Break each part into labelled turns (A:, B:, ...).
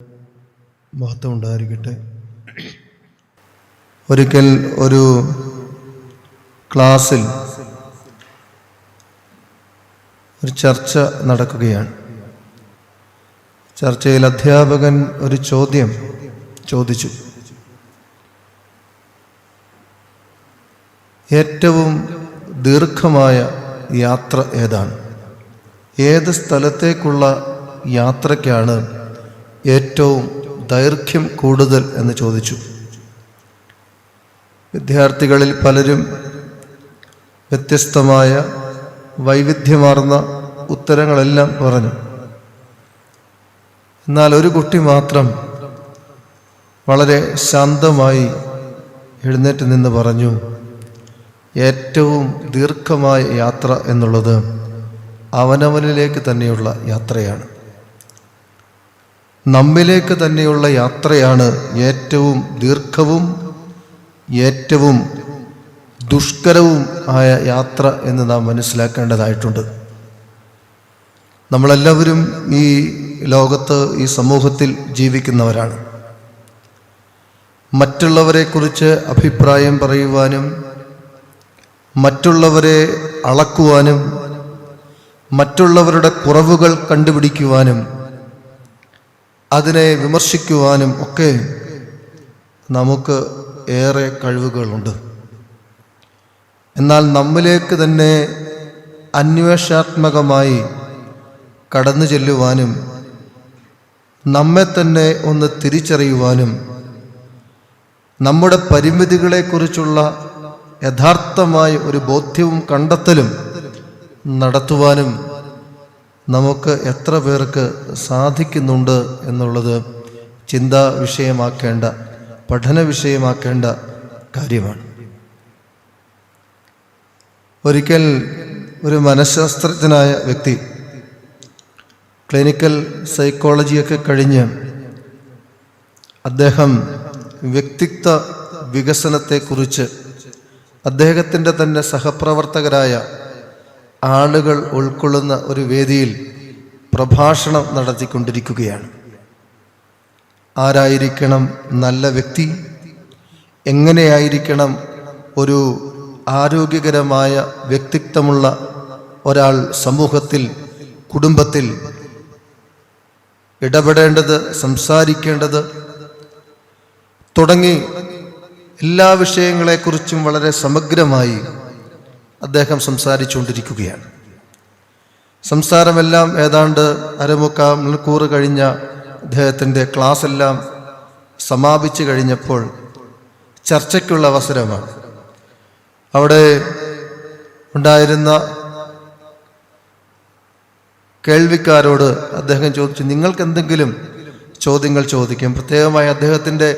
A: മഹത്വം ഉണ്ടായിരിക്കട്ടെ. ഒരിക്കൽ ഒരു ക്ലാസ്സിൽ ഒരു ചർച്ച നടക്കുകയാണ്. ചർച്ചയിൽ അധ്യാപകൻ ഒരു ചോദ്യം ചോദിച്ചു. ഏറ്റവും ദീർഘമായ യാത്ര ഏതാണ്? ഏത് സ്ഥലത്തേക്കുള്ള യാത്രയ്ക്കാണ് ഏറ്റവും ദൈർഘ്യം കൂടുതൽ എന്ന് ചോദിച്ചു. വിദ്യാർത്ഥികളിൽ പലരും വ്യത്യസ്തമായ വൈവിധ്യമാർന്ന ഉത്തരങ്ങളെല്ലാം പറഞ്ഞു. എന്നാൽ ഒരു കുട്ടി മാത്രം വളരെ ശാന്തമായി എഴുന്നേറ്റ് നിന്ന് പറഞ്ഞു, ഏറ്റവും ദീർഘമായ യാത്ര എന്നുള്ളത് അവനവനിലേക്ക് തന്നെയുള്ള യാത്രയാണ്. നമ്മിലേക്ക് തന്നെയുള്ള യാത്രയാണ് ഏറ്റവും ദീർഘവും ഏറ്റവും ദുഷ്കരവും ആയ യാത്ര എന്ന് നാം മനസ്സിലാക്കേണ്ടതായിട്ടുണ്ട്. നമ്മളെല്ലാവരും ഈ ലോകത്ത്, ഈ സമൂഹത്തിൽ ജീവിക്കുന്നവരാണ്. മറ്റുള്ളവരെക്കുറിച്ച് അഭിപ്രായം പറയുവാനും മറ്റുള്ളവരെ അളക്കുവാനും മറ്റുള്ളവരുടെ കുറവുകൾ കണ്ടുപിടിക്കുവാനും അതിനെ വിമർശിക്കുവാനും ഒക്കെ നമുക്ക് ഏറെ കഴിവുകളുണ്ട്. എന്നാൽ നമ്മിലേക്ക് തന്നെ അന്വേഷാത്മകമായി കടന്നു ചെല്ലുവാനും നമ്മെ തന്നെ ഒന്ന് തിരിച്ചറിയുവാനും നമ്മുടെ പരിമിതികളെക്കുറിച്ചുള്ള യഥാർത്ഥമായ ഒരു ബോധ്യവും കണ്ടെത്തലും നടത്തുവാനും നമുക്ക് എത്ര പേർക്ക് സാധിക്കുന്നുണ്ട് എന്നുള്ളത് ചിന്താ വിഷയമാക്കേണ്ട, പഠന വിഷയമാക്കേണ്ട കാര്യമാണ്. ഒരിക്കൽ ഒരു മനഃശാസ്ത്രജ്ഞനായ വ്യക്തി ക്ലിനിക്കൽ സൈക്കോളജിയൊക്കെ കഴിഞ്ഞ് അദ്ദേഹം വ്യക്തിത്വ വികസനത്തെക്കുറിച്ച് അദ്ദേഹത്തിൻ്റെ തന്നെ സഹപ്രവർത്തകരായ ആളുകൾ ഉൾക്കൊള്ളുന്ന ഒരു വേദിയിൽ പ്രഭാഷണം നടത്തിക്കൊണ്ടിരിക്കുകയാണ്. ആരായിരിക്കണം നല്ല വ്യക്തി? എങ്ങനെയായിരിക്കണം ഒരു ആരോഗ്യകരമായ വ്യക്തിത്വമുള്ള ഒരാൾ സമൂഹത്തിൽ, കുടുംബത്തിൽ ഇടപെടേണ്ടത്, സംസാരിക്കേണ്ടത് തുടങ്ങി എല്ലാ വിഷയങ്ങളെക്കുറിച്ചും വളരെ സമഗ്രമായി അദ്ദേഹം സംസാരിച്ചുകൊണ്ടിരിക്കുകയാണ്. സംസാരമെല്ലാം ഏതാണ്ട് അരമുക്കാൽ മണിക്കൂർ കഴിഞ്ഞ അദ്ദേഹത്തിൻ്റെ ക്ലാസ് എല്ലാം സമാപിച്ചു കഴിഞ്ഞപ്പോൾ ചർച്ചയ്ക്കുള്ള അവസരമാണ്. അവിടെ ഉണ്ടായിരുന്ന കേൾവിക്കാരോട് അദ്ദേഹം ചോദിച്ചു, നിങ്ങൾക്ക് എന്തെങ്കിലും ചോദ്യങ്ങൾ ചോദിക്കാം. പ്രത്യേകമായി അദ്ദേഹത്തിൻ്റെ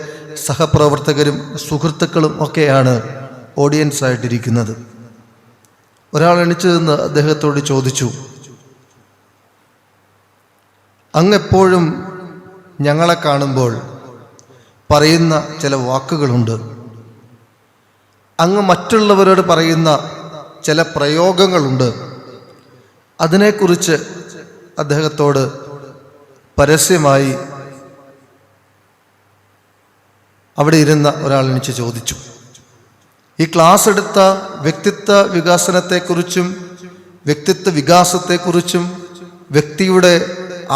A: സഹപ്രവർത്തകരും സുഹൃത്തുക്കളും ഒക്കെയാണ് ഓഡിയൻസ് ആയിട്ടിരിക്കുന്നത്. ഒരാൾ എണീച്ചു നിന്ന് അദ്ദേഹത്തോട് ചോദിച്ചു, അങ്ങെപ്പോഴും ഞങ്ങളെ കാണുമ്പോൾ പറയുന്ന ചില വാക്കുകളുണ്ട്, അങ്ങ് മറ്റുള്ളവരോട് പറയുന്ന ചില പ്രയോഗങ്ങളുണ്ട്, അതിനെക്കുറിച്ച് അദ്ദേഹത്തോട് പരസ്യമായി അവിടെ ഇരുന്ന ഒരാൾ എണീച്ച് ചോദിച്ചു. ഈ ക്ലാസ് എടുത്ത വ്യക്തിത്വ വികാസനത്തെക്കുറിച്ചും വ്യക്തിത്വ വികാസത്തെക്കുറിച്ചും വ്യക്തിയുടെ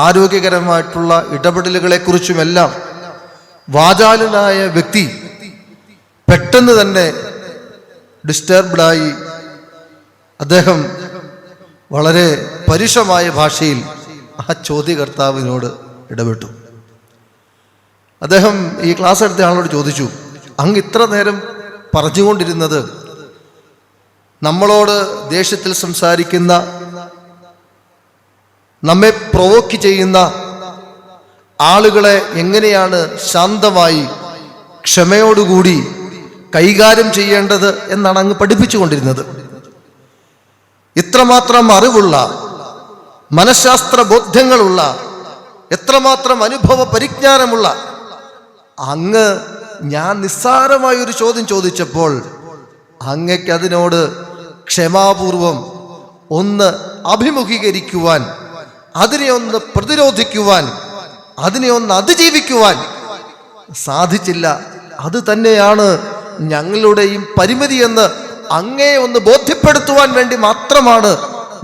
A: ആരോഗ്യകരമായിട്ടുള്ള ഇടപെടലുകളെക്കുറിച്ചുമെല്ലാം വാചാലനായ വ്യക്തി പെട്ടെന്ന് തന്നെ ഡിസ്റ്റർബ്ഡായി അദ്ദേഹം വളരെ പരുഷമായ ഭാഷയിൽ ആ ചോദ്യകർത്താവിനോട് ഇടപെട്ടു. അദ്ദേഹം ഈ ക്ലാസ് എടുത്ത ആളോട് ചോദിച്ചു, അങ്ങ് ഇത്ര നേരം പറഞ്ഞുകൊണ്ടിരുന്നത് നമ്മളോട് ദേഷ്യത്തിൽ സംസാരിക്കുന്ന, നമ്മെ പ്രൊവോക്ക് ചെയ്യുന്ന ആളുകളെ എങ്ങനെയാണ് ശാന്തമായി ക്ഷമയോടുകൂടി കൈകാര്യം ചെയ്യേണ്ടത് എന്നാണ് അങ്ങ് പഠിപ്പിച്ചുകൊണ്ടിരുന്നത്. ഇത്രമാത്രം അറിവുള്ള, മനഃശാസ്ത്ര ബോധ്യങ്ങളുള്ള, എത്രമാത്രം അനുഭവ പരിജ്ഞാനമുള്ള അങ്ങ് ഞാൻ നിസ്സാരമായൊരു ചോദ്യം ചോദിച്ചപ്പോൾ അങ്ങക്ക് അതിനോട് ക്ഷമാപൂർവം ഒന്ന് അഭിമുഖീകരിക്കുവാൻ, അതിനെ ഒന്ന് പ്രതിരോധിക്കുവാൻ അതിനെ ഒന്ന് അതിജീവിക്കുവാൻ സാധിച്ചില്ല. അത് തന്നെയാണ് ഞങ്ങളുടെയും പരിമിതി എന്ന് അങ്ങയെ ഒന്ന് ബോധ്യപ്പെടുത്തുവാൻ വേണ്ടി മാത്രമാണ്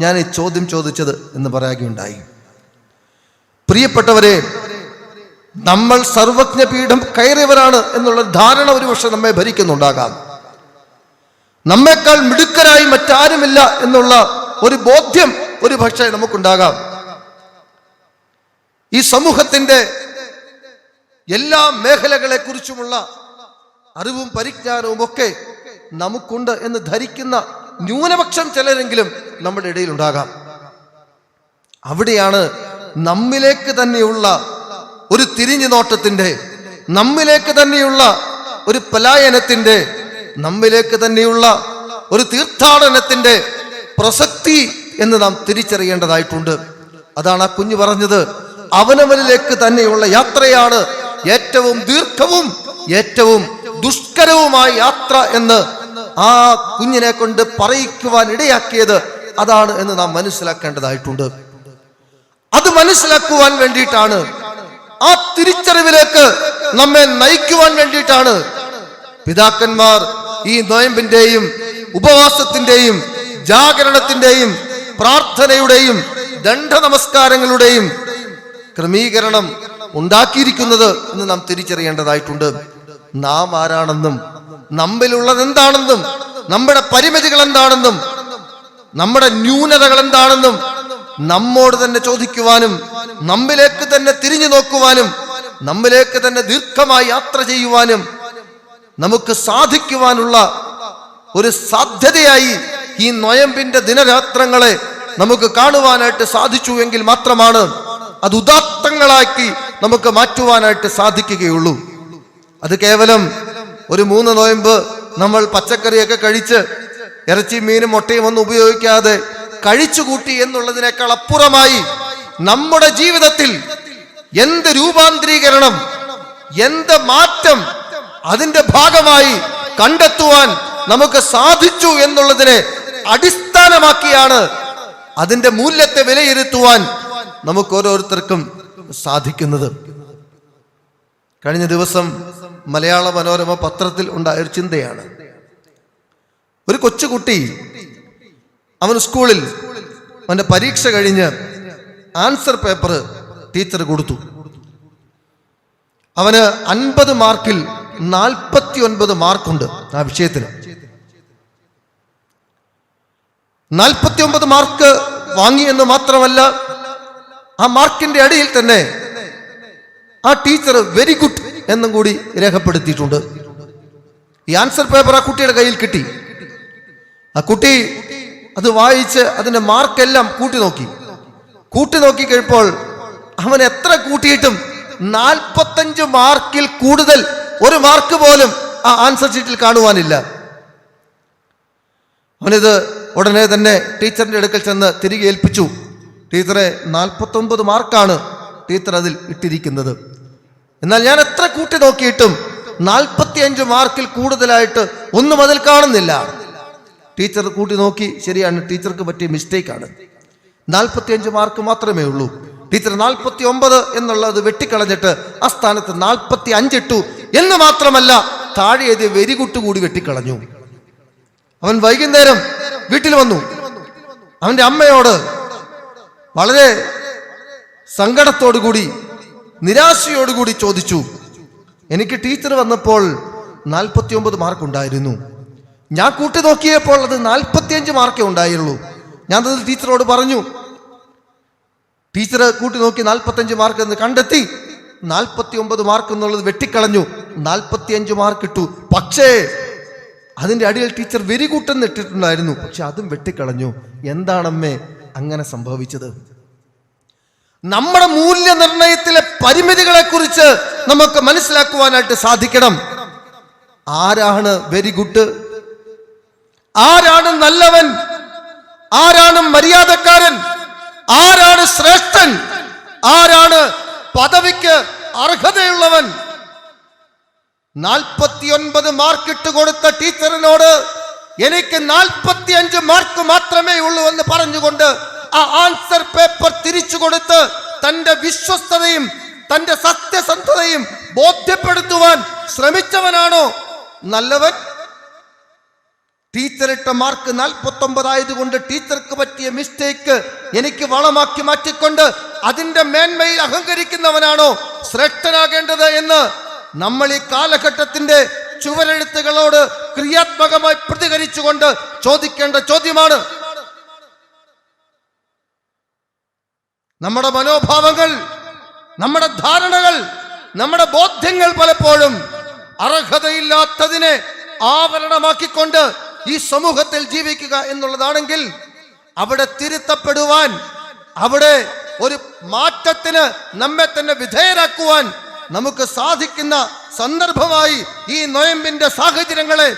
A: ഞാൻ ഈ ചോദ്യം ചോദിച്ചത് എന്ന് പറയുകയുണ്ടായി. പ്രിയപ്പെട്ടവരെ, നമ്മൾ സർവജ്ഞ പീഠം കയറിയവരാണ് എന്നുള്ള ധാരണ ഒരുപക്ഷെ നമ്മെ ഭരിക്കുന്നുണ്ടാകാം. നമ്മെക്കാൾ മിടുക്കരായി മറ്റാരുമില്ല എന്നുള്ള ഒരു ബോധ്യം ഒരു പക്ഷേ നമുക്കുണ്ടാകാം. ഈ സമൂഹത്തിന്റെ എല്ലാ മേഖലകളെ കുറിച്ചുമുള്ള അറിവും പരിജ്ഞാനവും ഒക്കെ നമുക്കുണ്ട് എന്ന് ധരിക്കുന്ന ന്യൂനപക്ഷം ചിലരെങ്കിലും നമ്മുടെ ഇടയിൽ ഉണ്ടാകാം. അവിടെയാണ് നമ്മിലേക്ക് തന്നെയുള്ള ഒരു തിരിഞ്ഞു നോട്ടത്തിന്റെ, നമ്മിലേക്ക് തന്നെയുള്ള ഒരു പലായനത്തിന്റെ, നമ്മിലേക്ക് തന്നെയുള്ള ഒരു തീർത്ഥാടനത്തിന്റെ പ്രസക്തി എന്ന് നാം തിരിച്ചറിയേണ്ടതായിട്ടുണ്ട്. അതാണ് ആ കുഞ്ഞു പറഞ്ഞത്, അവനവനിലേക്ക് തന്നെയുള്ള യാത്രയാണ് ഏറ്റവും ദീർഘവും ഏറ്റവും ദുഷ്കരവുമായ യാത്ര എന്ന് ആ കുഞ്ഞിനെ കൊണ്ട് പറയിക്കുവാൻ ഇടയാക്കിയത് അതാണ് എന്ന് നാം മനസ്സിലാക്കേണ്ടതായിട്ടുണ്ട്. അത് മനസ്സിലാക്കുവാൻ വേണ്ടിയിട്ടാണ്, ആ തിരിച്ചറിവിലേക്ക് നമ്മെ നയിക്കുവാൻ വേണ്ടിയിട്ടാണ് പിതാക്കന്മാർ ഈ നോയമ്പിന്റെയും ഉപവാസത്തിന്റെയും ജാഗരണത്തിന്റെയും പ്രാർത്ഥനയുടെയും ദണ്ഡ നമസ്കാരങ്ങളുടെയും ക്രമീകരണം ഉണ്ടാക്കിയിരിക്കുന്നത് എന്ന് നാം തിരിച്ചറിയേണ്ടതായിട്ടുണ്ട്. നാം ആരാണെന്നും നമ്മിലുള്ളത് എന്താണെന്നും നമ്മുടെ പരിമിതികൾ എന്താണെന്നും നമ്മുടെ ന്യൂനതകൾ എന്താണെന്നും നമ്മോട് തന്നെ ചോദിക്കുവാനും നമ്മിലേക്ക് തന്നെ തിരിഞ്ഞു നോക്കുവാനും നമ്മിലേക്ക് തന്നെ ദീർഘമായി യാത്ര ചെയ്യുവാനും നമുക്ക് സാധിക്കുവാനുള്ള ഒരു സാധ്യതയായി ഈ നൊയമ്പിന്റെ ദിനരാത്രങ്ങളെ നമുക്ക് കാണുവാനായിട്ട് സാധിച്ചു എങ്കിൽ മാത്രമാണ് അത് ഉദാത്തങ്ങളാക്കി നമുക്ക് മാറ്റുവാനായിട്ട് സാധിക്കുകയുള്ളൂ. അത് കേവലം ഒരു 3 നോയമ്പ് നമ്മൾ പച്ചക്കറിയൊക്കെ കഴിച്ച് ഇറച്ചി മീനും മുട്ടയും ഒന്നും ഉപയോഗിക്കാതെ കഴിച്ചുകൂട്ടി എന്നുള്ളതിനേക്കാൾ അപ്പുറമായി നമ്മുടെ ജീവിതത്തിൽ എന്ത് രൂപാന്തരീകരണം, എന്ത് മാറ്റം അതിന്റെ ഭാഗമായി കണ്ടെത്തുവാൻ നമുക്ക് സാധിച്ചു എന്നുള്ളതിനെ അടിസ്ഥാനമാക്കിയാണ് അതിന്റെ മൂല്യത്തെ വിലയിരുത്തുവാൻ നമുക്ക് ഓരോരുത്തർക്കും സാധിക്കുന്നത്. കഴിഞ്ഞ ദിവസം മലയാള മനോരമ പത്രത്തിൽ ഉണ്ടായ ഒരു ചിന്തയാണ്. ഒരു കൊച്ചുകുട്ടി, അവൻ സ്കൂളിൽ അവന്റെ പരീക്ഷ കഴിഞ്ഞ് ആൻസർ പേപ്പർ ടീച്ചർ കൊടുത്തു. അവന് 50 മാർക്കിൽ 49 മാർക്കുണ്ട് ആ വിഷയത്തിന്. 49 മാർക്ക് വാങ്ങി എന്ന് മാത്രമല്ല, ആ മാർക്കിന്റെ അടിയിൽ തന്നെ ആ ടീച്ചർ വെരി ഗുഡ് എന്നും കൂടി രേഖപ്പെടുത്തിയിട്ടുണ്ട്. ഈ ആൻസർ പേപ്പർ ആ കുട്ടിയുടെ കയ്യിൽ കിട്ടി. ആ കുട്ടി അത് വായിച്ച് അതിന്റെ മാർക്കെല്ലാം കൂട്ടി നോക്കി കഴിയുമ്പോൾ അവൻ എത്ര കൂട്ടിയിട്ടും 45 മാർക്കിൽ കൂടുതൽ ഒരു മാർക്ക് പോലും ആ ആൻസർ ഷീറ്റിൽ കാണുവാനില്ല. അവനിത് ഉടനെ തന്നെ ടീച്ചറിന്റെ അടുക്കൽ ചെന്ന് തിരികെ ഏൽപ്പിച്ചു. ടീച്ചറെ, 49 മാർക്കാണ് ടീച്ചർ അതിൽ ഇട്ടിരിക്കുന്നത്. എന്നാൽ ഞാൻ എത്ര കൂട്ടി നോക്കിയിട്ടും 45 മാർക്കിൽ കൂടുതലായിട്ട് ഒന്നും അതിൽ കാണുന്നില്ല. ടീച്ചർ കൂട്ടി നോക്കി, ശരിയാണ്, ടീച്ചർക്ക് പറ്റിയ മിസ്റ്റേക്കാണ്. 45 മാർക്ക് മാത്രമേ ഉള്ളൂ. ടീച്ചർ 49 എന്നുള്ളത് വെട്ടിക്കളഞ്ഞിട്ട് ആ സ്ഥാനത്ത് 45 ഇട്ടു എന്ന് മാത്രമല്ല, താഴെ എഴുതിയ വെരി ഗുഡ് കൂടി വെട്ടിക്കളഞ്ഞു. അവൻ വൈകുന്നേരം വീട്ടിൽ വന്നു. അവന്റെ അമ്മയോട് വളരെ സങ്കടത്തോടുകൂടി നിരാശയോടുകൂടി ചോദിച്ചു, എനിക്ക് ടീച്ചർ വന്നപ്പോൾ 49 മാർക്ക് ഉണ്ടായിരുന്നു, ഞാൻ കൂട്ടി നോക്കിയപ്പോൾ അത് 45 മാർക്കേ ഉണ്ടായുള്ളൂ. ഞാനത് ടീച്ചറോട് പറഞ്ഞു. ടീച്ചർ കൂട്ടി നോക്കി 45 മാർക്ക് എന്ന് കണ്ടെത്തി. 49 മാർക്ക് എന്നുള്ളത് വെട്ടിക്കളഞ്ഞു, 45 മാർക്ക് ഇട്ടു. പക്ഷേ അതിന്റെ അടിയിൽ ടീച്ചർ വെരി ഗുഡ് എന്ന് ഇട്ടിട്ടുണ്ടായിരുന്നു, പക്ഷെ അതും വെട്ടിക്കളഞ്ഞു. എന്താണമ്മേ അങ്ങനെ സംഭവിച്ചത്? നമ്മുടെ മൂല്യനിർണയത്തിലെ പരിമിതികളെ കുറിച്ച് നമുക്ക് മനസ്സിലാക്കുവാനായിട്ട് സാധിക്കണം. ആരാണ് വെരി ഗുഡ്? ആരാണ് നല്ലവൻ? ആരാണ് മര്യാദക്കാരൻ? ആരാണ് ശ്രേഷ്ഠൻ? ആരാണ് പദവിക്ക് അർഹതയുള്ളവൻ? 49 മാർക്ക് ഇട്ട് കൊടുത്ത ടീച്ചറിനോട് എനിക്ക് 45 മാർക്ക് മാത്രമേ ഉള്ളൂ എന്ന് പറഞ്ഞുകൊണ്ട് ആ ആൻസർ പേപ്പർ തിരിച്ചു കൊടുത്ത് തന്റെ വിശ്വസ്തതയും തന്റെ സത്യസന്ധതയും ബോധ്യപ്പെടുത്തുവാൻ ശ്രമിച്ചവനാണോ നല്ലവൻ? ടീച്ചറിട്ട മാർക്ക് 49 ആയതുകൊണ്ട് ടീച്ചർക്ക് പറ്റിയ മിസ്റ്റേക്ക് എനിക്ക് വളമാക്കി മാറ്റിക്കൊണ്ട് അതിന്റെ മേന്മയിൽ അഹങ്കരിക്കുന്നവനാണോ ശ്രേഷ്ഠനാകേണ്ടത് എന്ന് നമ്മൾ ഈ കാലഘട്ടത്തിന്റെ ചുവരെഴുത്തുകളോട് ക്രിയാത്മകമായി പ്രതികരിച്ചുകൊണ്ട് ചോദിക്കേണ്ട ചോദ്യമാണ്. നമ്മുടെ മനോഭാവങ്ങൾ, നമ്മുടെ ധാരണകൾ, നമ്മുടെ ബോധ്യങ്ങൾ പലപ്പോഴും അർഹതയില്ലാത്തതിനെ ആവരണമാക്കിക്കൊണ്ട് ഈ സമൂഹത്തിൽ ജീവിക്കുക എന്നുള്ളതാണെങ്കിൽ അവിടെ തിരുത്തപ്പെടുവാൻ, അവിടെ ഒരു മാറ്റത്തിന് നമ്മെ തന്നെ വിധേയരാക്കുവാൻ നമുക്ക് സാധിക്കുന്ന സന്ദർഭമായി ഈ നൊയമ്പിന്റെ സാഹചര്യങ്ങളെ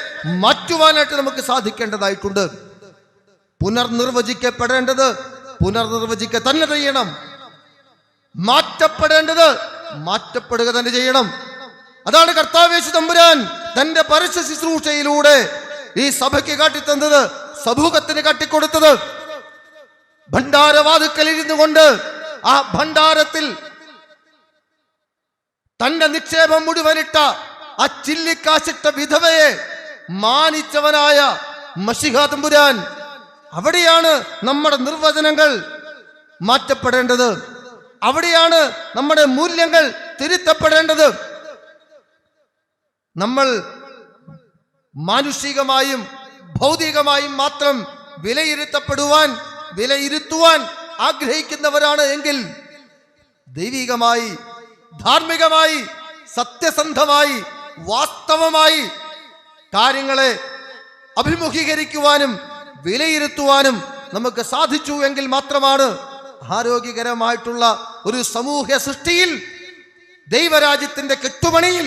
A: മാറ്റുവാനായിട്ട് നമുക്ക് സാധിക്കേണ്ടതായിട്ടുണ്ട്. പുനർനിർവചിക്കപ്പെടേണ്ടത് പുനർനിർവചിക്കുക തന്നെ ചെയ്യണം. മാറ്റപ്പെടേണ്ടത് മാറ്റപ്പെടുക തന്നെ ചെയ്യണം. അതാണ് കർത്താവ് യേശു തമ്പുരാൻ തന്റെ പരസ്യ ശുശ്രൂഷയിലൂടെ ഈ സഭയ്ക്ക് കാട്ടിത്തന്നത്, സമൂഹത്തിന് കാട്ടിക്കൊടുത്തത്. ഭണ്ഡാരവാതുക്കൽ ഇരുന്നു കൊണ്ട് ആ ഭണ്ഡാരത്തിൽ തന്റെ നിക്ഷേപം മുഴുവനിട്ട ആ ചില്ലിക്കാശിട്ട വിധവയെ മാനിച്ചവനായ മശിഹാ തമ്പുരാൻ. അവിടെയാണ് നമ്മുടെ നിർവചനങ്ങൾ മാറ്റപ്പെടേണ്ടത്. അവിടെയാണ് നമ്മുടെ മൂല്യങ്ങൾ തിരുത്തപ്പെടേണ്ടത്. നമ്മൾ മാനുഷികമായും ഭൗതികമായും മാത്രം വിലയിരുത്തുവാൻ ആഗ്രഹിക്കുന്നവരാണ് എങ്കിൽ ദൈവികമായി, ധാർമ്മികമായി, സത്യസന്ധമായി, വാസ്തവമായി കാര്യങ്ങളെ അഭിമുഖീകരിക്കുവാനും വിലയിരുത്തുവാനും നമുക്ക് സാധിച്ചു എങ്കിൽ മാത്രമാണ് ആരോഗ്യകരമായിട്ടുള്ള ഒരു സമൂഹ സൃഷ്ടിയിൽ, ദൈവരാജ്യത്തിന്റെ കെട്ടുപണിയിൽ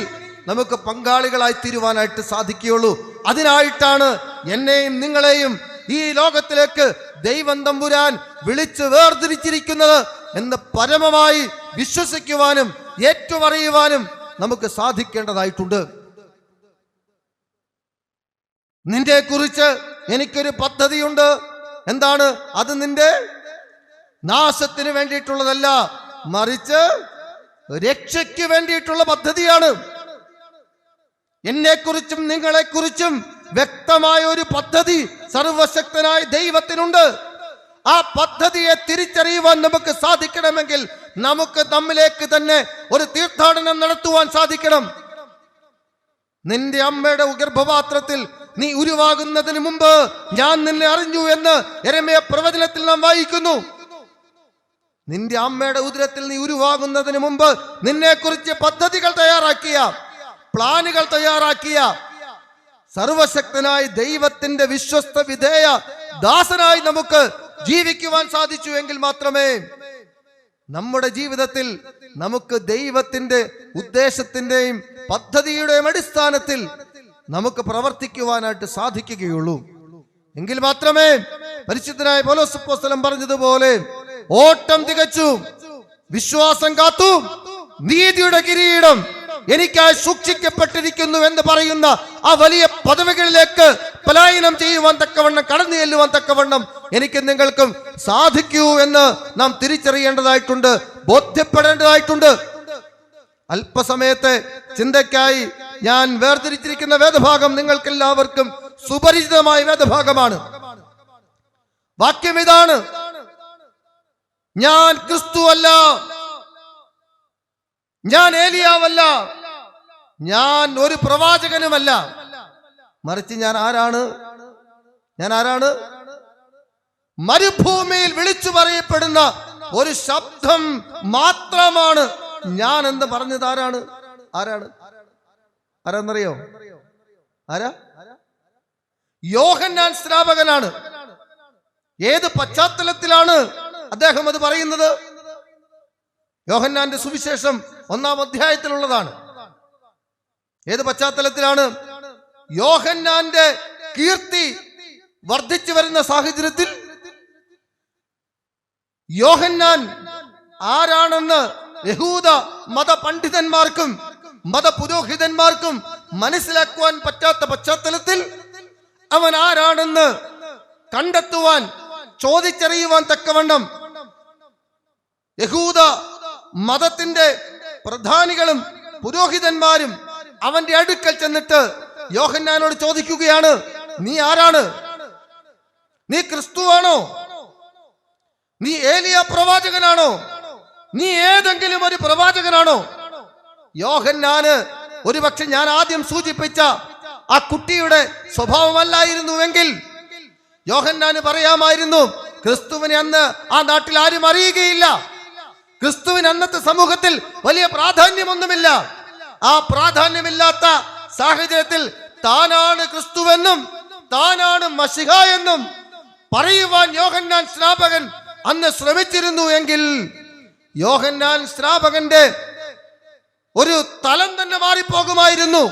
A: നമുക്ക് പങ്കാളികളായി തീരുവാനായിട്ട് സാധിക്കുകയുള്ളൂ. അതിനായിട്ടാണ് എന്നെയും നിങ്ങളെയും ഈ ലോകത്തിലേക്ക് ദൈവം തമ്പുരാൻ വിളിച്ച് വേർതിരിച്ചിരിക്കുന്നത് എന്ന് പരമമായി വിശ്വസിക്കുവാനും ഏറ്റുപറയുവാനും നമുക്ക് സാധിക്കേണ്ടതായിട്ടുണ്ട്. നിന്റെ കുറിച്ച് എനിക്കൊരു പദ്ധതിയുണ്ട്. എന്താണ് അത്? നിന്റെ നാശത്തിന് വേണ്ടിയിട്ടുള്ളതല്ല, മറിച്ച് രക്ഷയ്ക്ക് വേണ്ടിയിട്ടുള്ള പദ്ധതിയാണ്. എന്നെക്കുറിച്ചും നിങ്ങളെക്കുറിച്ചും വ്യക്തമായ ഒരു പദ്ധതി സർവശക്തനായ ദൈവത്തിനുണ്ട്. ആ പദ്ധതിയെ തിരിച്ചറിയുവാൻ നമുക്ക് സാധിക്കണമെങ്കിൽ നമുക്ക് നമ്മിലേക്ക് തന്നെ ഒരു തീർത്ഥാടനം നടത്തുവാൻ സാധിക്കണം. നിന്റെ അമ്മയുടെ ഗർഭപാത്രത്തിൽ നീ ഉരുവാകുന്നതിന് മുമ്പ് ഞാൻ നിന്നെ അറിഞ്ഞു എന്ന് യെരമ്യാ പ്രവചനത്തിൽ നാം വായിക്കുന്നു. നിന്റെ അമ്മയുടെ ഉദരത്തിൽ നീ ഉരുവാകുന്നതിന് മുമ്പ് നിന്നെക്കുറിച്ച് പദ്ധതികൾ തയ്യാറാക്കിയ, പ്ലാനുകൾ തയ്യാറാക്കിയ സർവശക്തനായ ദൈവത്തിന്റെ വിശ്വസ്ത വിധേയ ദാസനായി നമുക്ക് ജീവിക്കുവാൻ സാധിച്ചു എങ്കിൽ മാത്രമേ നമ്മുടെ ജീവിതത്തിൽ നമുക്ക് ദൈവത്തിന്റെ ഉദ്ദേശത്തിന്റെയും പദ്ധതിയുടെയും അടിസ്ഥാനത്തിൽ നമുക്ക് പ്രവർത്തിക്കുവാനായിട്ട് സാധിക്കുകയുള്ളൂ. എങ്കിൽ മാത്രമേ പരിശുദ്ധനായ പൗലോസ് അപ്പോസ്തലൻ പറഞ്ഞതുപോലെ ഓട്ടം തികച്ചു, വിശ്വാസം കാത്തു, നീതിയുടെ കിരീടം എനിക്കായി സൂക്ഷിക്കപ്പെട്ടിരിക്കുന്നു എന്ന് പറയുന്ന ആ വലിയ പദവികളിലേക്ക് പലായനം ചെയ്യുവാൻ തക്കവണ്ണം, കടന്നു ചെല്ലുവാൻ തക്കവണ്ണം എനിക്ക് നിങ്ങൾക്കും സാധിക്കൂ എന്ന് നാം തിരിച്ചറിയേണ്ടതായിട്ടുണ്ട്, ബോധ്യപ്പെടേണ്ടതായിട്ടുണ്ട്. അല്പസമയത്തെ ചിന്തയ്ക്കായി ഞാൻ വേർതിരിച്ചിരിക്കുന്ന വേദഭാഗം നിങ്ങൾക്ക് എല്ലാവർക്കും സുപരിചിതമായ വേദഭാഗമാണ്. വാക്യം ഇതാണ്: ഞാൻ ക്രിസ്തുവല്ല, ഞാൻ ഏലിയാവല്ല, ഞാൻ ഒരു പ്രവാചകനുമല്ല, മറിച്ച് ഞാൻ ആരാണ്? മരുഭൂമിയിൽ വിളിച്ചു പറയപ്പെടുന്ന ഒരു ശബ്ദം മാത്രമാണ് ഞാൻ എന്ന് പറഞ്ഞത്. ആരാന്നറിയോ? യോഹന്നാൻ സ്നാപകനാണ്. ഏത് പശ്ചാത്തലത്തിലാണ് അദ്ദേഹം അത് പറയുന്നത്? യോഹന്നാന്റെ സുവിശേഷം 1-ാം അധ്യായത്തിലുള്ളതാണ്. ഏത് പശ്ചാത്തലത്തിലാണ്? യോഹന്നാന്റെ കീർത്തി വർദ്ധിച്ചു വരുന്ന സാഹചര്യത്തിൽ യോഹന്നാൻ ആരാണെന്ന് യഹൂദ മത പണ്ഡിതന്മാർക്കും മതപുരോഹിതന്മാർക്കും മനസ്സിലാക്കുവാൻ പറ്റാത്ത പശ്ചാത്തലത്തിൽ അവൻ ആരാണെന്ന് കണ്ടെത്തുവാൻ, ചോദിച്ചറിയുവാൻ തക്കവണ്ണം യഹൂദ മതത്തിന്റെ പ്രധാനികളും പുരോഹിതന്മാരും അവന്റെ അടുക്കൽ ചെന്നിട്ട് യോഹന്നാനോട് ചോദിക്കുകയാണ്, നീ ആരാണ്? നീ ക്രിസ്തുവാണോ? നീ ഏലിയ പ്രവാചകനാണോ? നീ ഏതെങ്കിലും ഒരു പ്രവാചകനാണോ? യോഹന്നാന് ഒരുപക്ഷെ ഞാൻ ആദ്യം സൂചിപ്പിച്ച ആ കുട്ടിയുടെ സ്വഭാവമല്ലായിരുന്നുവെങ്കിൽ യോഹന്നാന് പറയാമായിരുന്നു, ക്രിസ്തുവിനെ അന്ന് ആ നാട്ടിൽ ആരും അറിയുകയില്ല, ക്രിസ്തുവിന് അന്നത്തെ സമൂഹത്തിൽ വലിയ പ്രാധാന്യമൊന്നുമില്ല. ആ പ്രാധാന്യമില്ലാത്ത സാഹചര്യത്തിൽ താനാണ് ക്രിസ്തുവെന്നും താനാണ് മശിഹ എന്നും പറയുവാൻ യോഹന്നാൻ സ്നാപകൻ അന്ന് ശ്രമിച്ചിരുന്നു എങ്കിൽ യോഹന്നാൻ സ്നാപകന്റെ ഒരു തലം തന്നെ മാറിപ്പോകുമായിരുന്നു.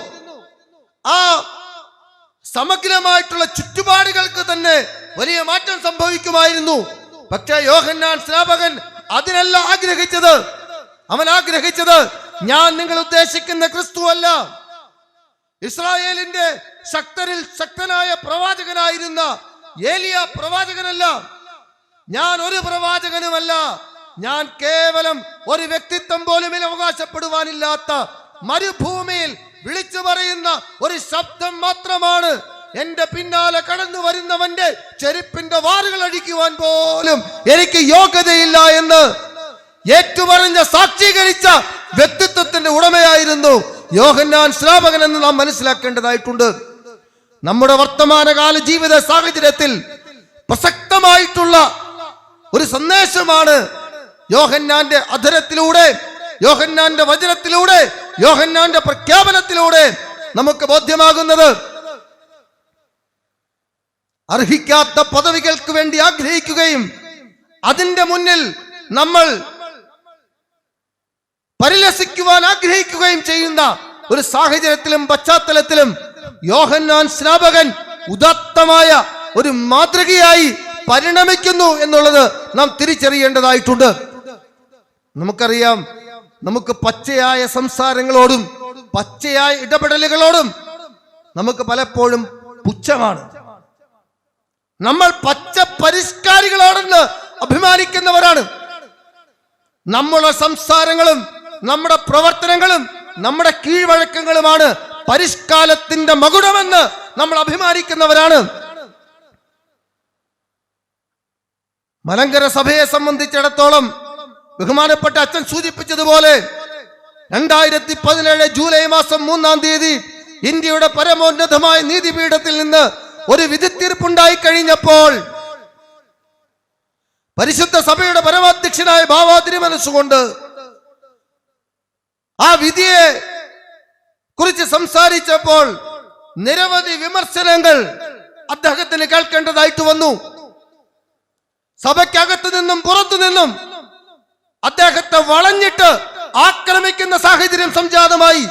A: ആ സമഗ്രമായിട്ടുള്ള ചുറ്റുപാടുകൾക്ക് തന്നെ വലിയ മാറ്റം സംഭവിക്കുമായിരുന്നു. പക്ഷേ യോഹന്നാൻ സ്നാപകൻ അതിനല്ല ആഗ്രഹിച്ചത്. അവൻ ആഗ്രഹിച്ചത്, ഞാൻ നിങ്ങൾ ഉദ്ദേശിക്കുന്ന ക്രിസ്തു അല്ല, ഇസ്രായേലിന്റെ ശക്തരിൽ ശക്തനായ പ്രവാചകനായിരുന്ന ഏലിയ പ്രവാചകനല്ല, ഞാൻ ഒരു പ്രവാചകനുമല്ല, ഞാൻ കേവലം ഒരു വ്യക്തിത്വം പോലും അവകാശപ്പെടുവാനില്ലാത്ത മരുഭൂമിയിൽ വിളിച്ചു പറയുന്ന ഒരു ശബ്ദം മാത്രമാണ്. എന്റെ പിന്നാലെ കടന്നു വരുന്നവന്റെ ചെരുപ്പിന്റെ വാറുകൾ അടിക്കുവാൻ പോലും എനിക്ക് യോഗ്യതയില്ല എന്ന് ഏറ്റുപറഞ്ഞ സാക്ഷീകരിച്ച വ്യക്തിത്വത്തിന്റെ ഉടമയായിരുന്നു യോഹന്നാൻ സ്നാപകൻ എന്ന് നാം മനസ്സിലാക്കേണ്ടതായിട്ടുണ്ട്. നമ്മുടെ വർത്തമാനകാല ജീവിത സാഹചര്യത്തിൽ പ്രസക്തമായിട്ടുള്ള ഒരു സന്ദേശമാണ് യോഹന്നാന്റെ അധരത്തിലൂടെ, യോഹന്നാന്റെ വചനത്തിലൂടെ, യോഹന്നാന്റെ പ്രഖ്യാപനത്തിലൂടെ നമുക്ക് ബോധ്യമാകുന്നത്. അർഹിക്കാത്ത പദവികൾക്ക് വേണ്ടി ആഗ്രഹിക്കുകയും അതിന്റെ മുന്നിൽ നമ്മൾ പരിലസിക്കുവാൻ ആഗ്രഹിക്കുകയും ചെയ്യുന്ന ഒരു സാഹചര്യത്തിലും പശ്ചാത്തലത്തിലും യോഹന്നാൻ സ്നാപകൻ ഉദാത്തമായ ഒരു മാതൃകയായി പരിണമിക്കുന്നു എന്നുള്ളത് നാം തിരിച്ചറിയേണ്ടതായിട്ടുണ്ട്. നമുക്കറിയാം, നമുക്ക് പച്ചയായ സംസാരങ്ങളോടും പച്ചയായ ഇടപെടലുകളോടും നമുക്ക് പലപ്പോഴും പുച്ഛമാണ്. നമ്മൾ പച്ച പരിഷ്കാരികളാണെന്ന് അഭിമാനിക്കുന്നവരാണ്. നമ്മുടെ സംസാരങ്ങളും നമ്മുടെ പ്രവർത്തനങ്ങളും നമ്മുടെ കീഴ്വഴക്കങ്ങളുമാണ് പരിഷ്കാരത്തിന്റെ മകുടമെന്ന് നമ്മൾ അഭിമാനിക്കുന്നവരാണ്. മലങ്കര സഭയെ സംബന്ധിച്ചിടത്തോളം ബഹുമാനപ്പെട്ട അച്ഛൻ സൂചിപ്പിച്ചതുപോലെ 2017 ജൂലൈ മാസം 3-ാം തീയതി ഇന്ത്യയുടെ പരമോന്നതമായ നീതിപീഠത്തിൽ നിന്ന് ഒരു വിധിത്തീർപ്പുണ്ടായി കഴിഞ്ഞപ്പോൾ പരിശുദ്ധ സഭയുടെ പരമാധ്യക്ഷനായ ബാവാ തിരുമനസ്സുകൊണ്ട് ആ വിധിയെ കുറിച്ച് സംസാരിച്ചപ്പോൾ നിരവധി വിമർശനങ്ങൾ അദ്ദേഹത്തിന് കേൾക്കേണ്ടതായിട്ട് വന്നു. സഭയ്ക്കകത്തു നിന്നും പുറത്തു നിന്നും അദ്ദേഹത്തെ വളഞ്ഞിട്ട് ആക്രമിക്കുന്ന സാഹചര്യം സംജാതമായി.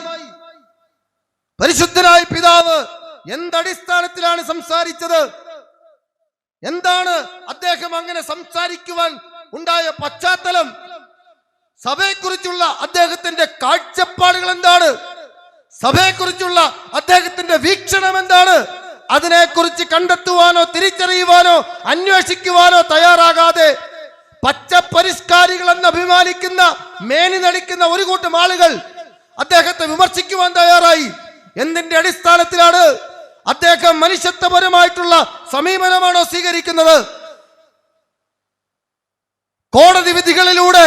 A: പരിശുദ്ധനായ പിതാവ് എന്തടിസ്ഥാനത്തിലാണ് സംസാരിച്ചത്? എന്താണ് അദ്ദേഹം അങ്ങനെ സംസാരിക്കുവാൻ ഉണ്ടായ പശ്ചാത്തലം? സഭയെക്കുറിച്ചുള്ള അദ്ദേഹത്തിന്റെ കാഴ്ചപ്പാടുകൾ എന്താണ്? സഭയെക്കുറിച്ചുള്ള അദ്ദേഹത്തിന്റെ വീക്ഷണം എന്താണ്? അതിനെക്കുറിച്ച് കണ്ടെത്തുവാനോ തിരിച്ചറിയുവാനോ അന്വേഷിക്കുവാനോ തയ്യാറാകാതെ പച്ച പരിഷ്കാരികൾ എന്ന് അഭിമാനിക്കുന്ന മേനി നടിക്കുന്ന ഒരു കൂട്ടം ആളുകൾ അദ്ദേഹത്തെ വിമർശിക്കുവാൻ തയ്യാറായി. എന്തിന്റെ അടിസ്ഥാനത്തിലാണ്? അദ്ദേഹം മനുഷ്യത്വപരമായിട്ടുള്ള സമീപനമാണോ സ്വീകരിക്കുന്നത്? കോടതി വിധികളിലൂടെ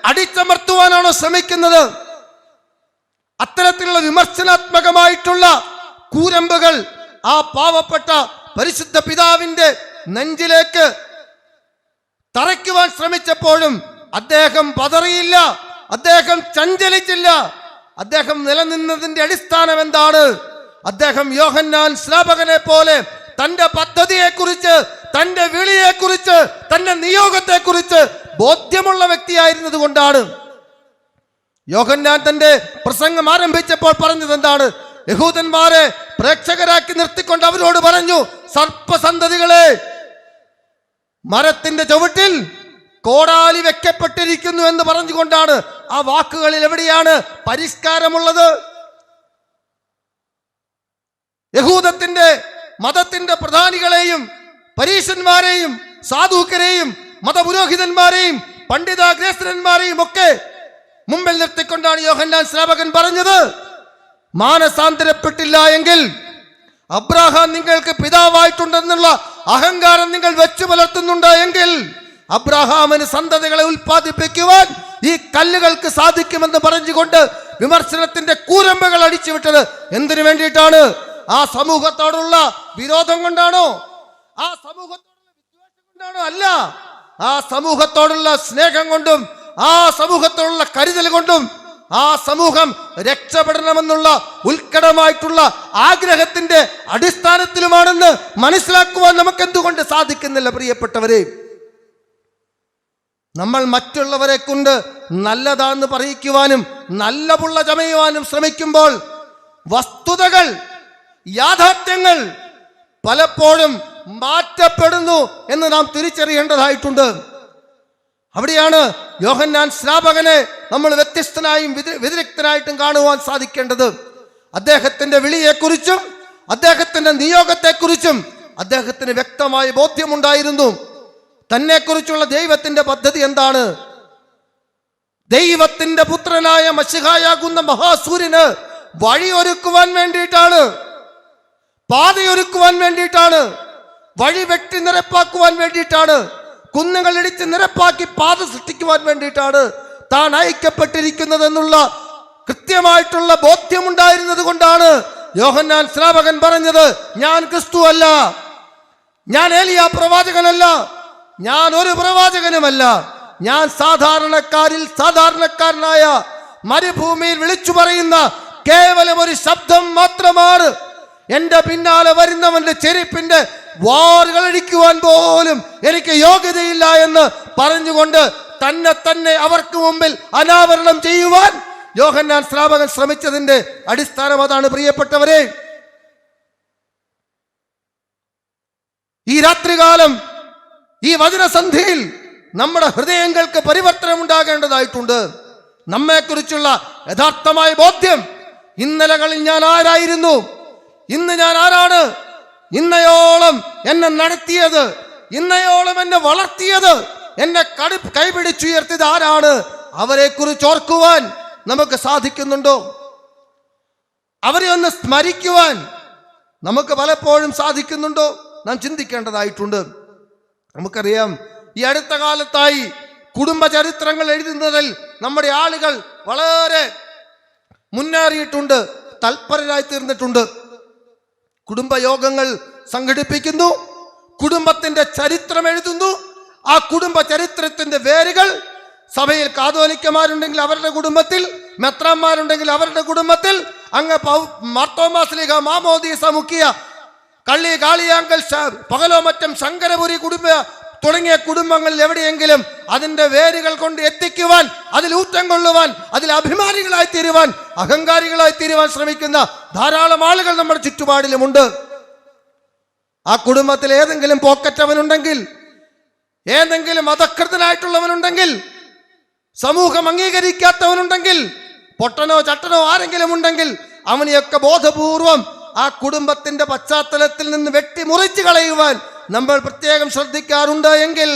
A: അടിച്ചമർത്തുവാനാണോ ശ്രമിക്കുന്നത്? അത്തരത്തിലുള്ള വിമർശനാത്മകമായിട്ടുള്ള കൂരമ്പുകൾ ആ പാവപ്പെട്ട പരിശുദ്ധ പിതാവിന്റെ നെഞ്ചിലേക്ക് തറയ്ക്കുവാൻ ശ്രമിച്ചപ്പോഴും അദ്ദേഹം പതറിയില്ല, അദ്ദേഹം ചഞ്ചലിച്ചില്ല. അദ്ദേഹം നിലനിന്നതിന്റെ അടിസ്ഥാനം എന്താണ്? അദ്ദേഹം യോഹന്നാൻ സ്നാപകനെ പോലെ തന്റെ പദ്ധതിയെക്കുറിച്ച്, തന്റെ വിളിയെക്കുറിച്ച്, തന്റെ നിയോഗത്തെക്കുറിച്ച് ബോധ്യമുള്ള വ്യക്തിയായിരുന്നത് കൊണ്ടാണ്. യോഹന്നാൻ തന്റെ പ്രസംഗം ആരംഭിച്ചപ്പോൾ പറഞ്ഞത് എന്താണ്? യഹൂദന്മാരെ പ്രേക്ഷകരാക്കി നിർത്തിക്കൊണ്ട് അവരോട് പറഞ്ഞു, സർപ്പസന്തതികളെ, മരത്തിന്റെ ചുവട്ടിൽ കോടാലി വെക്കപ്പെട്ടിരിക്കുന്നു എന്ന് പറഞ്ഞുകൊണ്ടാണ്. ആ വാക്കുകളിൽ എവിടെയാണ് പരിഷ്കാരമുള്ളത്? യഹൂദത്തിന്റെ മതത്തിന്റെ പ്രധാനികളെയും പരീശന്മാരെയും സാധുക്കരെയും മതപുരോഹിതന്മാരെയും പണ്ഡിതാഗ്രേസരന്മാരെയും ഒക്കെ മുമ്പിൽ നിർത്തിക്കൊണ്ടാണ് യോഹന്നാൻ സ്നാപകൻ പറഞ്ഞത്, മാനസാന്തരപ്പെട്ടില്ല എങ്കിൽ അബ്രാഹാം നിങ്ങൾക്ക് പിതാവായിട്ടുണ്ടെന്നുള്ള അഹങ്കാരം നിങ്ങൾ വെച്ചു പുലർത്തുന്നുണ്ട് എങ്കിൽ അബ്രാഹാമിന് സന്തതികളെ ഉൽപ്പാദിപ്പിക്കുവാൻ ഈ കല്ലുകൾക്ക് സാധിക്കുമെന്ന് പറഞ്ഞുകൊണ്ട് വിമർശനത്തിന്റെ കൂരമ്പകൾ അടിച്ചുവിട്ടത് എന്തിനു വേണ്ടിയിട്ടാണ്? ആ സമൂഹത്തോടുള്ള വിരോധം കൊണ്ടാണോ? ആ സമൂഹത്തോടുള്ള വിദ്വേഷം കൊണ്ടാണോ? അല്ല, ആ സമൂഹത്തോടുള്ള സ്നേഹം കൊണ്ടും ആ സമൂഹത്തോടുള്ള കരുതൽ കൊണ്ടും ആ സമൂഹം രക്ഷപ്പെടണമെന്നുള്ള ഉത്കടമായിട്ടുള്ള ആഗ്രഹത്തിന്റെ അടിസ്ഥാനത്തിലുമാണെന്ന് മനസ്സിലാക്കുവാൻ നമുക്ക് എന്തുകൊണ്ട് സാധിക്കുന്നില്ല? പ്രിയപ്പെട്ടവരെ, നമ്മൾ മറ്റുള്ളവരെ കൊണ്ട് നല്ലതാന്ന് പറയിക്കുവാനും നല്ല പുള്ള ചമയുവാനും ശ്രമിക്കുമ്പോൾ വസ്തുതകൾ, യാഥാർത്ഥ്യങ്ങൾ പലപ്പോഴും മാറ്റപ്പെടുന്നു എന്ന് നാം തിരിച്ചറിയേണ്ടതായിട്ടുണ്ട്. അവിടെയാണ് യോഹന്നാൻ സ്നാപകനെ നമ്മൾ വ്യത്യസ്തനായും വ്യതിരിക്തനായിട്ടും കാണുവാൻ സാധിക്കേണ്ടത്. അദ്ദേഹത്തിന്റെ വിളിയെക്കുറിച്ചും അദ്ദേഹത്തിന്റെ നിയോഗത്തെക്കുറിച്ചും അദ്ദേഹത്തിന് വ്യക്തമായ ബോധ്യമുണ്ടായിരുന്നു. തന്നെക്കുറിച്ചുള്ള ദൈവത്തിന്റെ പദ്ധതി എന്താണ്? ദൈവത്തിന്റെ പുത്രനായ മശിഹായാകുന്ന മഹാസൂര്യന് വഴിയൊരുക്കുവാൻ വേണ്ടിയിട്ടാണ്, പാതയൊരുക്കുവാൻ വേണ്ടിയിട്ടാണ്, വഴി വെട്ടി നിരപ്പാക്കുവാൻ വേണ്ടിയിട്ടാണ്, കുന്നുകൾ ഇടിച്ച് നിരപ്പാക്കി പാത സൃഷ്ടിക്കുവാൻ വേണ്ടിയിട്ടാണ് താൻ അയക്കപ്പെട്ടിരിക്കുന്നതെന്നുള്ള കൃത്യമായിട്ടുള്ള ബോധ്യമുണ്ടായിരുന്നത് കൊണ്ടാണ് യോഹന്നാൻ സ്നാപകൻ പറഞ്ഞത്, ഞാൻ ക്രിസ്തു അല്ല, ഞാൻ ഏലിയ പ്രവാചകനല്ല, ഞാൻ ഒരു പ്രവാചകനുമല്ല, ഞാൻ സാധാരണക്കാരിൽ സാധാരണക്കാരനായ മരുഭൂമിയിൽ വിളിച്ചു പറയുന്ന കേവലം ഒരു ശബ്ദം മാത്രമാണ്. എന്റെ പിന്നാലെ വരുന്നവന്റെ ചെരുപ്പിന്റെ വാറുകൾ അടിക്കുവാൻ പോലും എനിക്ക് യോഗ്യതയില്ല എന്ന് പറഞ്ഞുകൊണ്ട് തന്നെ അവർക്ക് മുമ്പിൽ അനാവരണം ചെയ്യുവാൻ യോഹന്നാൻ സ്നാപകൻ ശ്രമിച്ചതിന്റെ അടിസ്ഥാനം അതാണ്. പ്രിയപ്പെട്ടവരെ, ഈ രാത്രികാലം, ഈ വചനസന്ധിയിൽ നമ്മുടെ ഹൃദയങ്ങൾക്ക് പരിവർത്തനം ഉണ്ടാകേണ്ടതായിട്ടുണ്ട്. നമ്മെക്കുറിച്ചുള്ള യഥാർത്ഥമായ ബോധ്യം, ഇന്നലകളിൽ ഞാൻ ആരായിരുന്നു, ഇന്ന് ഞാൻ ആരാണ്, ഇന്നയോളം എന്നെ നടത്തിയത്, ഇന്നയോളം എന്നെ വളർത്തിയത്, എന്നെ കൈപിടിച്ചുയർത്തിയത് ആരാണ്, അവരെ കുറിച്ച് ഓർക്കുവാൻ നമുക്ക് സാധിക്കുന്നുണ്ടോ? അവരെ ഒന്ന് സ്മരിക്കുവാൻ നമുക്ക് പലപ്പോഴും സാധിക്കുന്നുണ്ടോ? നാം ചിന്തിക്കേണ്ടതായിട്ടുണ്ട്. നമുക്കറിയാം, ഈ അടുത്ത കാലത്തായി കുടുംബ ചരിത്രങ്ങൾ എഴുതുന്നതിൽ നമ്മുടെ ആളുകൾ വളരെ മുന്നേറിയിട്ടുണ്ട്, തൽപരരായി തീർന്നിട്ടുണ്ട്. കുടുംബയോഗങ്ങൾ സംഘടിപ്പിക്കുന്നു, കുടുംബത്തിന്റെ ചരിത്രം എഴുതുന്നു. ആ കുടുംബ ചരിത്രത്തിന്റെ വേരുകൾ സഭയിൽ കാതോലിക്കന്മാരുണ്ടെങ്കിൽ അവരുടെ കുടുംബത്തിൽ, മെത്രാന്മാരുണ്ടെങ്കിൽ അവരുടെ കുടുംബത്തിൽ, അങ്ങ് മാർത്തോമാസ്ലീഹ മാമോദീസ മുക്കിയ കള്ളി കാളിയാങ്കൽ പകലോ മറ്റും ശങ്കരപുരി കുടുംബ തുടങ്ങിയ കുടുംബങ്ങളിൽ എവിടെയെങ്കിലും അതിന്റെ വേരുകൾ കൊണ്ട് എത്തിക്കുവാൻ, അതിൽ ഊറ്റം കൊള്ളുവാൻ, അതിൽ അഭിമാനികളായി തീരുവാൻ, അഹങ്കാരികളായി തീരുവാൻ ശ്രമിക്കുന്ന ധാരാളം ആളുകൾ നമ്മുടെ ചുറ്റുപാടിലുമുണ്ട്. ആ കുടുംബത്തിൽ ഏതെങ്കിലും പോക്കറ്റവനുണ്ടെങ്കിൽ, ഏതെങ്കിലും അധകൃതനായിട്ടുള്ളവനുണ്ടെങ്കിൽ, സമൂഹം അംഗീകരിക്കാത്തവനുണ്ടെങ്കിൽ, പൊട്ടനോ ചട്ടനോ ആരെങ്കിലും ഉണ്ടെങ്കിൽ അവനെയൊക്കെ ബോധപൂർവം ആ കുടുംബത്തിന്റെ പശ്ചാത്തലത്തിൽ നിന്ന് വെട്ടിമുറിച്ച് കളയുവാൻ നമ്മൾ പ്രത്യേകം ശ്രദ്ധിക്കാറുണ്ട് എങ്കിൽ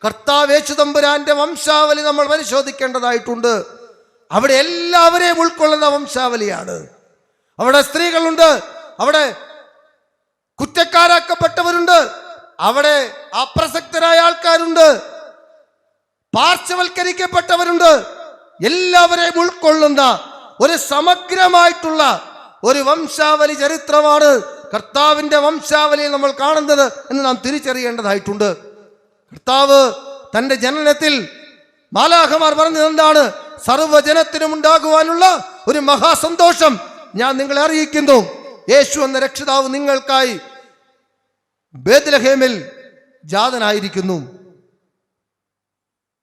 A: കർത്താവ് യേശു തമ്പുരാന്റെ വംശാവലി നമ്മൾ പരിശോധിക്കേണ്ടതായിട്ടുണ്ട്. അവിടെ എല്ലാവരെയും ഉൾക്കൊള്ളുന്ന വംശാവലിയാണ്. അവിടെ സ്ത്രീകളുണ്ട്, അവിടെ കുറ്റക്കാരാക്കപ്പെട്ടവരുണ്ട്, അവിടെ അപ്രസക്തരായ ആൾക്കാരുണ്ട്, പാർശ്വവൽക്കരിക്കപ്പെട്ടവരുണ്ട്. എല്ലാവരെയും ഉൾക്കൊള്ളുന്ന ഒരു സമഗ്രമായിട്ടുള്ള ഒരു വംശാവലി ചരിത്രമാണ് കർത്താവിന്റെ വംശാവലിയിൽ നമ്മൾ കാണുന്നത് എന്ന് നാം തിരിച്ചറിയേണ്ടതായിട്ടുണ്ട്. കർത്താവ് തന്റെ ജനനത്തിൽ മാലാഖമാർ പറഞ്ഞത് എന്താണ്? സർവ്വജനത്തിനും ഉണ്ടാകുവാനുള്ള ഒരു മഹാസന്തോഷം ഞാൻ നിങ്ങളെ അറിയിക്കുന്നു, യേശു എന്ന രക്ഷിതാവ് നിങ്ങൾക്കായി ബേത്ലഹേമിൽ ജാതനായിരിക്കുന്നു.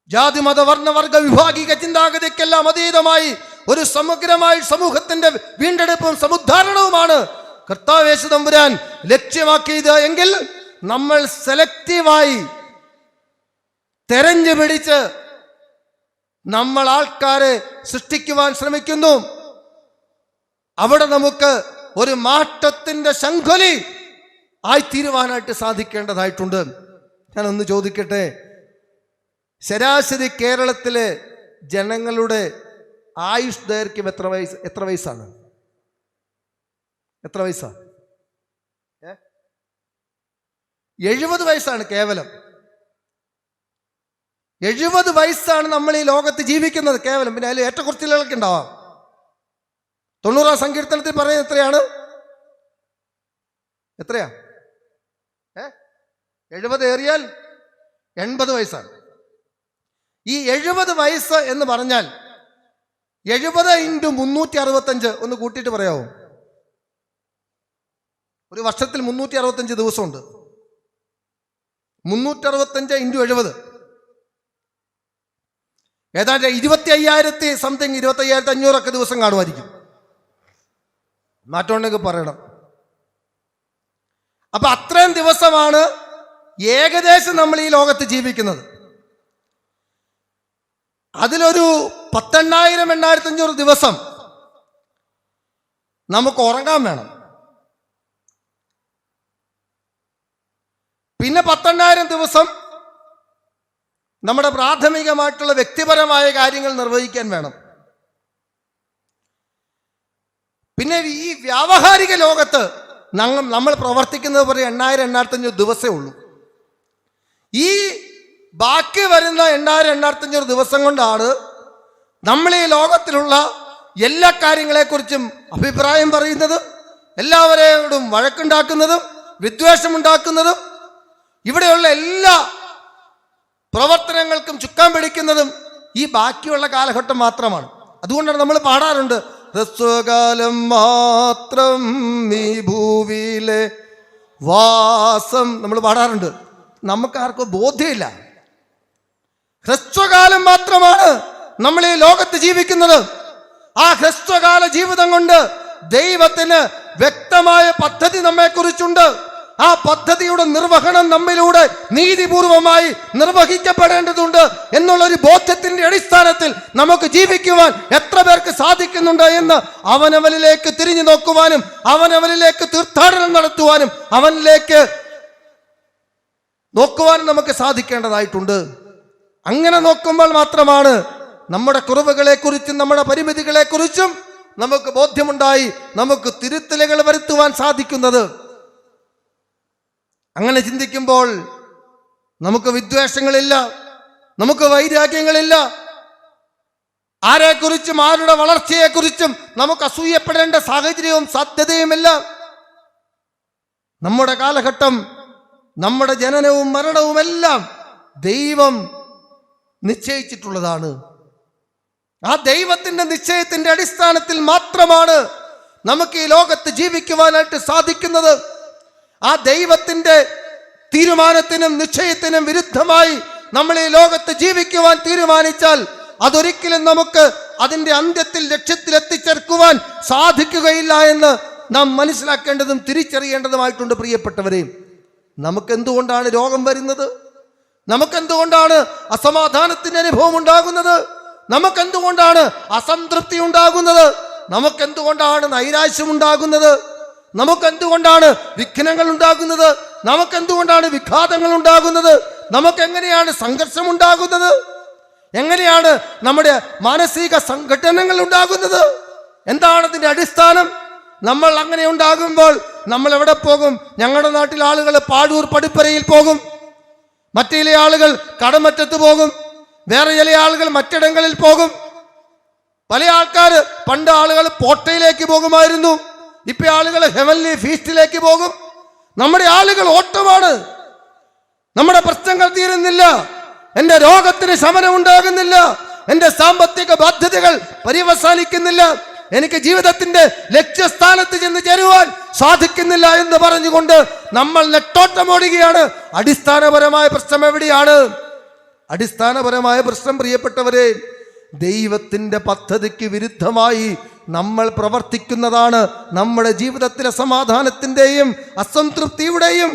A: ജാതി മത വർണ്ണവർഗ വിഭാഗിക ചിന്താഗതിക്കെല്ലാം അതീതമായി ഒരു സമഗ്രമായി സമൂഹത്തിന്റെ വീണ്ടെടുപ്പും സമുദ്ധാരണവുമാണ് കർത്താവ് യേശു തമ്പുരാൻ ലക്ഷ്യമാക്കിയത് എങ്കിൽ നമ്മൾ സെലക്റ്റീവായി തെരഞ്ഞു പിടിച്ച് നമ്മൾ ആൾക്കാരെ സൃഷ്ടിക്കുവാൻ ശ്രമിക്കുന്നു. അവിടെ നമുക്ക് ഒരു മാറ്റത്തിന്റെ ശംഖുലി ആയിത്തീരുവാനായിട്ട് സാധിക്കേണ്ടതായിട്ടുണ്ട്. ഞാനൊന്ന് ചോദിക്കട്ടെ, ശരാശരി കേരളത്തിലെ ജനങ്ങളുടെ ആയുഷ് ദൈർഘ്യം എത്ര വയസ്സാണ്? എത്ര വയസ്സാ? 70 വയസ്സാണ് കേവലം. 70 വയസ്സാണ് നമ്മൾ ഈ ലോകത്ത് ജീവിക്കുന്നത് കേവലം. പിന്നെ അതിൽ ഏറ്റക്കുറച്ചിലുകളൊക്കെ ഉണ്ടാവാം. 90 സങ്കീർത്തനത്തിൽ പറയുന്നത് എത്രയാണ്? എത്രയാ? 70 ഏറിയാൽ 80 വയസ്സാണ്. ഈ 70 വയസ്സ് എന്ന് പറഞ്ഞാൽ 70 × 365 ഒന്ന് കൂട്ടിയിട്ട് പറയാമോ? ഒരു വർഷത്തിൽ 365 ദിവസമുണ്ട്. 365 × 70 ഏതാണ്ട് 25,000 സംതിങ്, 25,500 ദിവസം കാണുമായിരിക്കും. മാറ്റമുണ്ടെങ്കിൽ പറയണം. അപ്പൊ അത്രയും ദിവസമാണ് ഏകദേശം നമ്മൾ ഈ ലോകത്ത് ജീവിക്കുന്നത്. അതിലൊരു 10,000-8,500 ദിവസം നമുക്ക് ഉറങ്ങാൻ വേണം. പിന്നെ 10,000 ദിവസം നമ്മുടെ പ്രാഥമികമായിട്ടുള്ള വ്യക്തിപരമായ കാര്യങ്ങൾ നിർവഹിക്കാൻ വേണം. പിന്നെ ഈ വ്യാവഹാരിക ലോകത്ത് നമ്മൾ പ്രവർത്തിക്കുന്നത് പോലെ 8,000-8,500 ദിവസമേ ഉള്ളൂ. ഈ ബാക്കി വരുന്ന 8,000-8,500 ദിവസം കൊണ്ടാണ് നമ്മൾ ഈ ലോകത്തിലുള്ള എല്ലാ കാര്യങ്ങളെക്കുറിച്ചും അഭിപ്രായം പറയുന്നതും, എല്ലാവരോടും വഴക്കുണ്ടാക്കുന്നതും, വിദ്വേഷമുണ്ടാക്കുന്നതും, ഇവിടെയുള്ള എല്ലാ പ്രവർത്തനങ്ങൾക്കും ചുക്കാൻ പിടിക്കുന്നതും ഈ ബാക്കിയുള്ള കാലഘട്ടം മാത്രമാണ്. അതുകൊണ്ടാണ് നമ്മൾ പാടാറുണ്ട്, ഹ്രസ്വകാലം മാത്രം ഈ ഭൂവിയിലെ വാസം. നമ്മൾ പാടാറുണ്ട്. നമുക്കാർക്കും ബോധ്യമില്ല. ഹ്രസ്വകാലം മാത്രമാണ് നമ്മൾ ഈ ലോകത്ത് ജീവിക്കുന്നത്. ആ ഹ്രസ്വകാല ജീവിതം കൊണ്ട് ദൈവത്തിന് വ്യക്തമായ പദ്ധതി നമ്മെക്കുറിച്ചുണ്ട്. ആ പദ്ധതിയുടെ നിർവഹണം നമ്മിലൂടെ നീതിപൂർവമായി നിർവഹിക്കപ്പെടേണ്ടതുണ്ട് എന്നുള്ളൊരു ബോധ്യത്തിന്റെ അടിസ്ഥാനത്തിൽ നമുക്ക് ജീവിക്കുവാൻ എത്ര പേർക്ക് സാധിക്കുന്നുണ്ട് എന്ന് അവനവനിലേക്ക് തിരിഞ്ഞു നോക്കുവാനും, അവനവനിലേക്ക് തീർത്ഥാടനം നടത്തുവാനും, അവനിലേക്ക് നോക്കുവാനും നമുക്ക് സാധിക്കേണ്ടതായിട്ടുണ്ട്. അങ്ങനെ നോക്കുമ്പോൾ മാത്രമാണ് നമ്മുടെ കുറവുകളെക്കുറിച്ചും നമ്മുടെ പരിമിതികളെക്കുറിച്ചും നമുക്ക് ബോധ്യമുണ്ടായി നമുക്ക് തിരുത്തലുകൾ വരുത്തുവാൻ സാധിക്കുന്നത്. അങ്ങനെ ചിന്തിക്കുമ്പോൾ നമുക്ക് വിദ്വേഷങ്ങളില്ല, നമുക്ക് വൈരാഗ്യങ്ങളില്ല. ആരെക്കുറിച്ചും ആരുടെ വളർച്ചയെക്കുറിച്ചും നമുക്ക് അസൂയപ്പെടേണ്ട സാഹചര്യവും സാധ്യതയുമില്ല. നമ്മുടെ കാലഘട്ടം, നമ്മുടെ ജനനവും മരണവുമെല്ലാം ദൈവം നിശ്ചയിച്ചിട്ടുള്ളതാണ്. ആ ദൈവത്തിന്റെ നിശ്ചയത്തിന്റെ അടിസ്ഥാനത്തിൽ മാത്രമാണ് നമുക്ക് ഈ ലോകത്ത് ജീവിക്കുവാനായിട്ട് സാധിക്കുന്നത്. ആ ദൈവത്തിന്റെ തീരുമാനത്തിനും നിശ്ചയത്തിനും വിരുദ്ധമായി നമ്മൾ ഈ ലോകത്ത് ജീവിക്കുവാൻ തീരുമാനിച്ചാൽ അതൊരിക്കലും നമുക്ക് അതിന്റെ അന്ത്യത്തിൽ ലക്ഷ്യത്തിൽ എത്തിച്ചേർക്കുവാൻ സാധിക്കുകയില്ല എന്ന് നാം മനസ്സിലാക്കേണ്ടതും തിരിച്ചറിയേണ്ടതുമായിട്ടുണ്ട്. പ്രിയപ്പെട്ടവരെ, നമുക്കെന്തുകൊണ്ടാണ് രോഗം വരുന്നത്? നമുക്കെന്തുകൊണ്ടാണ് അസമാധാനത്തിന്റെ അനുഭവം ഉണ്ടാകുന്നത്? നമുക്കെന്തുകൊണ്ടാണ് അസംതൃപ്തി ഉണ്ടാകുന്നത്? നമുക്കെന്തുകൊണ്ടാണ് നൈരാശ്യം ഉണ്ടാകുന്നത്? നമുക്കെന്തുകൊണ്ടാണ് വിഘ്നങ്ങൾ ഉണ്ടാകുന്നത്? നമുക്കെന്തുകൊണ്ടാണ് വിഘാതങ്ങൾ ഉണ്ടാകുന്നത്? നമുക്കെങ്ങനെയാണ് സംഘർഷം ഉണ്ടാകുന്നത്? എങ്ങനെയാണ് നമ്മുടെ മാനസിക സംഘടനകൾ ഉണ്ടാകുന്നത്? എന്താണ് അതിന്റെ അടിസ്ഥാനം? നമ്മൾ അങ്ങനെ ഉണ്ടാകുമ്പോൾ നമ്മൾ എവിടെ പോകും? ഞങ്ങളുടെ നാട്ടിൽ ആളുകൾ പാഴൂർ പടിപ്പരയിൽ പോകും, മറ്റു ചില ആളുകൾ കടമറ്റത്ത് പോകും, വേറെ ചില ആളുകൾ മറ്റിടങ്ങളിൽ പോകും. പല ആൾക്കാർ പണ്ട് ആളുകൾ പോട്ടയിലേക്ക് പോകുമായിരുന്നു, ഇപ്പൊ ആളുകൾ ഹെവൻലി ഫീസ്റ്റിലേക്ക് പോകും. നമ്മുടെ ആളുകൾ ഓട്ടമാണ്. നമ്മുടെ പ്രശ്നങ്ങൾ തീരുന്നില്ല, എന്റെ രോഗത്തിന് ശമനം ഉണ്ടാകുന്നില്ല, എന്റെ സാമ്പത്തിക ബാധ്യതകൾ പര്യവസാനിക്കുന്നില്ല, എനിക്ക് ജീവിതത്തിന്റെ ലക്ഷ്യസ്ഥാനത്ത് ചെന്ന് ചേരുവാൻ സാധിക്കുന്നില്ല എന്ന് പറഞ്ഞുകൊണ്ട് നമ്മൾ നെട്ടോട്ടമോടുകയാണ്. അടിസ്ഥാനപരമായ പ്രശ്നം എവിടെയാണ്? അടിസ്ഥാനപരമായ പ്രശ്നം, പ്രിയപ്പെട്ടവരെ, ദൈവത്തിന്റെ പദ്ധതിക്ക് വിരുദ്ധമായി നമ്മൾ പ്രവർത്തിക്കുന്നതാണ് നമ്മുടെ ജീവിതത്തിലെ സമാധാനത്തിന്റെയും അസംതൃപ്തിയുടെയും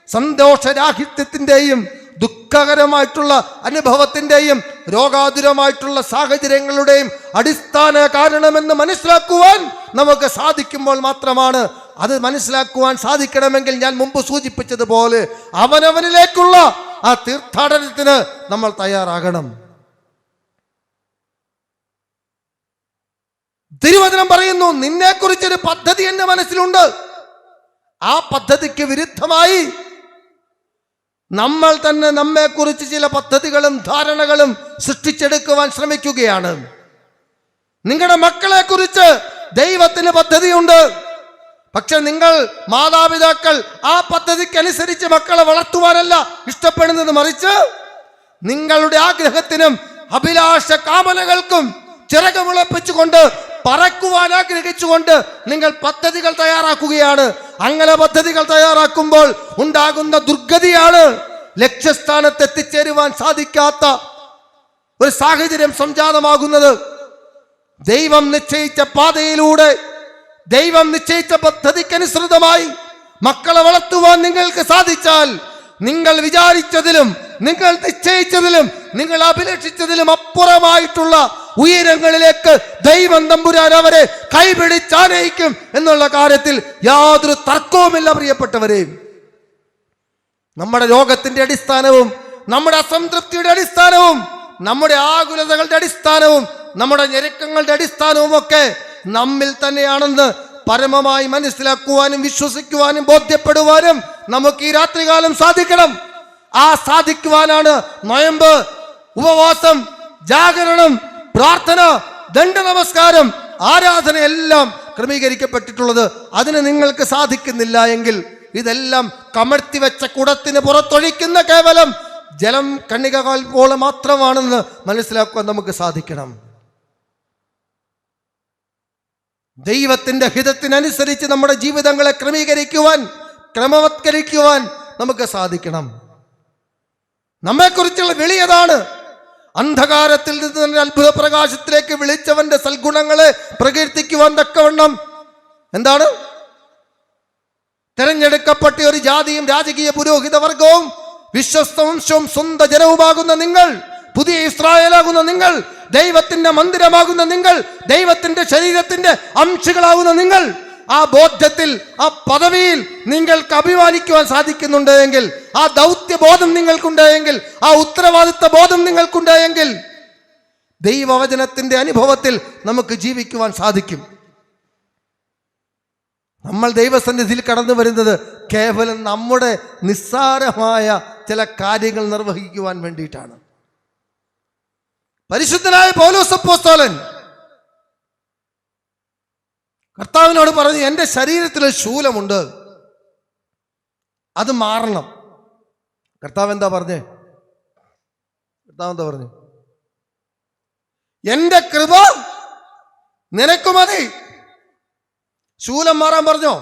A: സന്തോഷരാഹിത്യത്തിന്റെയും ദുഃഖകരമായിട്ടുള്ള അനുഭവത്തിന്റെയും രോഗാതുരമായിട്ടുള്ള സാഹചര്യങ്ങളുടെയും അടിസ്ഥാന കാരണമെന്ന് മനസ്സിലാക്കുവാൻ നമുക്ക് സാധിക്കുമ്പോൾ മാത്രമാണ്. അത് മനസ്സിലാക്കുവാൻ സാധിക്കണമെങ്കിൽ ഞാൻ മുമ്പ് സൂചിപ്പിച്ചതുപോലെ അവനവനിലേക്കുള്ള ആ തീർത്ഥാടനത്തിന് നമ്മൾ തയ്യാറാകണം. തിരുവചനം പറയുന്നു, നിന്നെക്കുറിച്ചൊരു പദ്ധതി എന്റെ മനസ്സിലുണ്ട്. ആ പദ്ധതിക്ക് വിരുദ്ധമായി നമ്മൾ തന്നെ നമ്മെക്കുറിച്ച് ചില പദ്ധതികളും ധാരണകളും സൃഷ്ടിച്ചെടുക്കുവാൻ ശ്രമിക്കുകയാണ്. നിങ്ങളുടെ മക്കളെ കുറിച്ച് ദൈവത്തിന് പദ്ധതിയുണ്ട്. പക്ഷെ നിങ്ങൾ മാതാപിതാക്കൾ ആ പദ്ധതിക്കനുസരിച്ച് മക്കളെ വളർത്തുവാനല്ല ഇഷ്ടപ്പെടുന്നത്, മറിച്ച് നിങ്ങളുടെ ആഗ്രഹത്തിനും അഭിലാഷ കാമനകൾക്കും ചിറകുമുളപ്പിച്ചുകൊണ്ട് പറക്കുവാൻ ആഗ്രഹിച്ചുകൊണ്ട് നിങ്ങൾ പദ്ധതികൾ തയ്യാറാക്കുകയാണ്. അങ്ങനെ പദ്ധതികൾ തയ്യാറാക്കുമ്പോൾ ഉണ്ടാകുന്ന ദുർഗതിയാണ് ലക്ഷ്യസ്ഥാനത്ത് എത്തിച്ചേരുവാൻ സാധിക്കാത്ത ഒരു സാഹചര്യം സംജാതമാകുന്നത്. ദൈവം നിശ്ചയിച്ച പാതയിലൂടെ, ദൈവം നിശ്ചയിച്ച പദ്ധതിക്കനുസൃതമായി മക്കളെ വളർത്തുവാൻ നിങ്ങൾക്ക് സാധിച്ചാൽ, നിങ്ങൾ വിചാരിച്ചതിലും നിങ്ങൾ നിശ്ചയിച്ചതിലും നിങ്ങൾ അഭിലഷിച്ചതിലും അപ്പുറമായിട്ടുള്ള ഉയരങ്ങളിലേക്ക് ദൈവം തമ്പുരാൻ അവരെ കൈപിടിച്ചാനയിക്കും എന്നുള്ള കാര്യത്തിൽ യാതൊരു തർക്കവുമില്ല. പ്രിയപ്പെട്ടവരെ, നമ്മുടെ രോഗത്തിന്റെ അടിസ്ഥാനവും നമ്മുടെ അസംതൃപ്തിയുടെ അടിസ്ഥാനവും നമ്മുടെ ആകുലതകളുടെ അടിസ്ഥാനവും നമ്മുടെ ഞെരുക്കങ്ങളുടെ അടിസ്ഥാനവും ഒക്കെ നമ്മിൽ തന്നെയാണെന്ന് പരമമായി മനസ്സിലാക്കുവാനും വിശ്വസിക്കുവാനും ബോധ്യപ്പെടുവാനും നമുക്ക് ഈ രാത്രികാലം സാധിക്കണം. ആ സാധിക്കുവാനാണ് നൊയമ്പ്, ഉപവാസം, ജാഗരണം, പ്രാർത്ഥന, ദണ്ഡ നമസ്കാരം, ആരാധന എല്ലാം ക്രമീകരിക്കപ്പെട്ടിട്ടുള്ളത്. അതിന് നിങ്ങൾക്ക് സാധിക്കുന്നില്ല എങ്കിൽ ഇതെല്ലാം കമഴ്ത്തി വെച്ച കുടത്തിന് പുറത്തൊഴിക്കുന്ന കേവലം ജലം കണ്ണികകാൽ പോലെ മാത്രമാണെന്ന് മനസ്സിലാക്കുവാൻ നമുക്ക് സാധിക്കണം. ദൈവത്തിന്റെ ഹിതത്തിനനുസരിച്ച് നമ്മുടെ ജീവിതങ്ങളെ ക്രമീകരിക്കുവാൻ, ക്രമവത്കരിക്കുവാൻ നമുക്ക് സാധിക്കണം. നമ്മെക്കുറിച്ചുള്ള വിളി അതാണ്. അന്ധകാരത്തിൽ നിന്ന് തന്നെ അത്ഭുത പ്രകാശത്തിലേക്ക് വിളിച്ചവന്റെ സൽഗുണങ്ങളെ പ്രകീർത്തിക്കുവാൻ തക്കവണ്ണം എന്താണ്? തെരഞ്ഞെടുക്കപ്പെട്ട ഒരു ജാതിയും രാജകീയ പുരോഹിത വർഗവും വിശ്വസ്ത വംശവും സ്വന്തം ജനവുമാകുന്ന നിങ്ങൾ, പുതിയ ഇസ്രായേലാകുന്ന നിങ്ങൾ, ദൈവത്തിന്റെ മന്ദിരമാകുന്ന നിങ്ങൾ, ദൈവത്തിന്റെ ശരീരത്തിന്റെ അംശങ്ങളാകുന്ന നിങ്ങൾ, ആ ബോധ്യത്തിൽ, ആ പദവിയിൽ നിങ്ങൾക്ക് അഭിമാനിക്കുവാൻ സാധിക്കുന്നുണ്ടെങ്കിൽ, ആ ദൗത്യബോധം നിങ്ങൾക്കുണ്ടെങ്കിൽ, ആ ഉത്തരവാദിത്വ ബോധം നിങ്ങൾക്കുണ്ടെങ്കിൽ ദൈവവചനത്തിന്റെ അനുഭവത്തിൽ നമുക്ക് ജീവിക്കുവാൻ സാധിക്കും. നമ്മൾ ദൈവസന്നിധിയിൽ കടന്നു വരുന്നത് കേവലം നമ്മുടെ നിസ്സാരമായ ചില കാര്യങ്ങൾ നിർവഹിക്കുവാൻ വേണ്ടിയിട്ടാണ്. പരിശുദ്ധനായ പൗലോസ് അപ്പോസ്തലൻ കർത്താവിനോട് പറഞ്ഞു, എൻ്റെ ശരീരത്തിൽ ശൂലമുണ്ട്, അത് മാറണം. കർത്താവ് എന്താ പറഞ്ഞേ? എൻ്റെ കൃപ നിനക്ക് മതി. ശൂലം മാറാൻ പറഞ്ഞോ?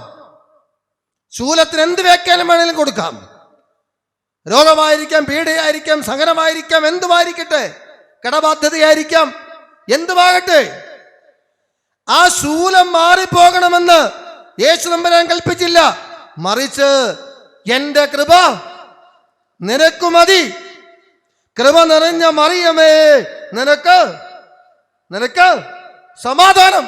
A: ശൂലത്തിന് എന്ത് വ്യാഖ്യാനം വേണമെങ്കിലും കൊടുക്കാം. രോഗമായിരിക്കാം, പീഡയായിരിക്കാം, സഹനമായിരിക്കാം, എന്തുമായിരിക്കട്ടെ, കടബാധ്യതയായിരിക്കാം, എന്തുമാകട്ടെ, ആ ശൂലം മാറിപ്പോകണമെന്ന് യേശു തമ്പുരാൻ കൽപ്പിച്ചില്ല. മറിച്ച് എൻ്റെ കൃപ നിനക്കു മതി. കൃപ നിറഞ്ഞ മറിയമേ, നിനക്ക് സമാധാനം.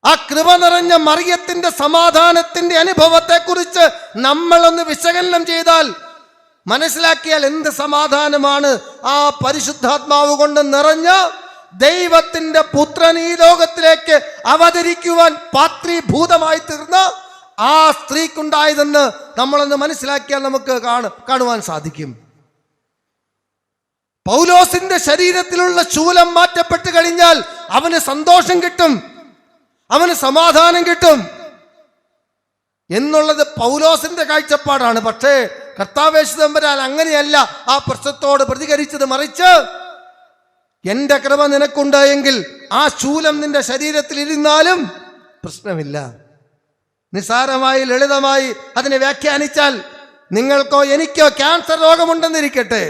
A: ആ കൃപ നിറഞ്ഞ മറിയത്തിന്റെ സമാധാനത്തിന്റെ അനുഭവത്തെ കുറിച്ച് നമ്മളൊന്ന് വിശകലനം ചെയ്താൽ, മനസ്സിലാക്കിയാൽ എന്ത് സമാധാനമാണ് ആ പരിശുദ്ധാത്മാവ് കൊണ്ട് നിറഞ്ഞ ദൈവത്തിന്റെ പുത്രൻ ഈ ലോകത്തിലേക്ക് അവതരിക്കുവാൻ പാത്രീഭൂതമായി തീർന്ന ആ സ്ത്രീക്കുണ്ടായതെന്ന് നമ്മളൊന്ന് മനസ്സിലാക്കിയാൽ നമുക്ക് കാണുവാൻ സാധിക്കും. പൗലോസിന്റെ ശരീരത്തിലുള്ള ശൂലം മാറ്റപ്പെട്ട് കഴിഞ്ഞാൽ അവന് സന്തോഷം കിട്ടും, അവന് സമാധാനം കിട്ടും എന്നുള്ളത് പൗലോസിന്റെ കാഴ്ചപ്പാടാണ്. പക്ഷേ കർത്താവേശു തമ്പുരാൻ അങ്ങനെയല്ല ആ പ്രശ്നത്തോട് പ്രതികരിച്ചത്. മറിച്ച് എൻ്റെ കൃപ നിനക്കുണ്ടായെങ്കിൽ ആ ശൂലം നിന്റെ ശരീരത്തിൽ ഇരുന്നാലും പ്രശ്നമില്ല. നിസ്സാരമായി ലളിതമായി അതിനെ വ്യാഖ്യാനിച്ചാൽ, നിങ്ങൾക്കോ എനിക്കോ ക്യാൻസർ രോഗമുണ്ടെന്നിരിക്കട്ടെ,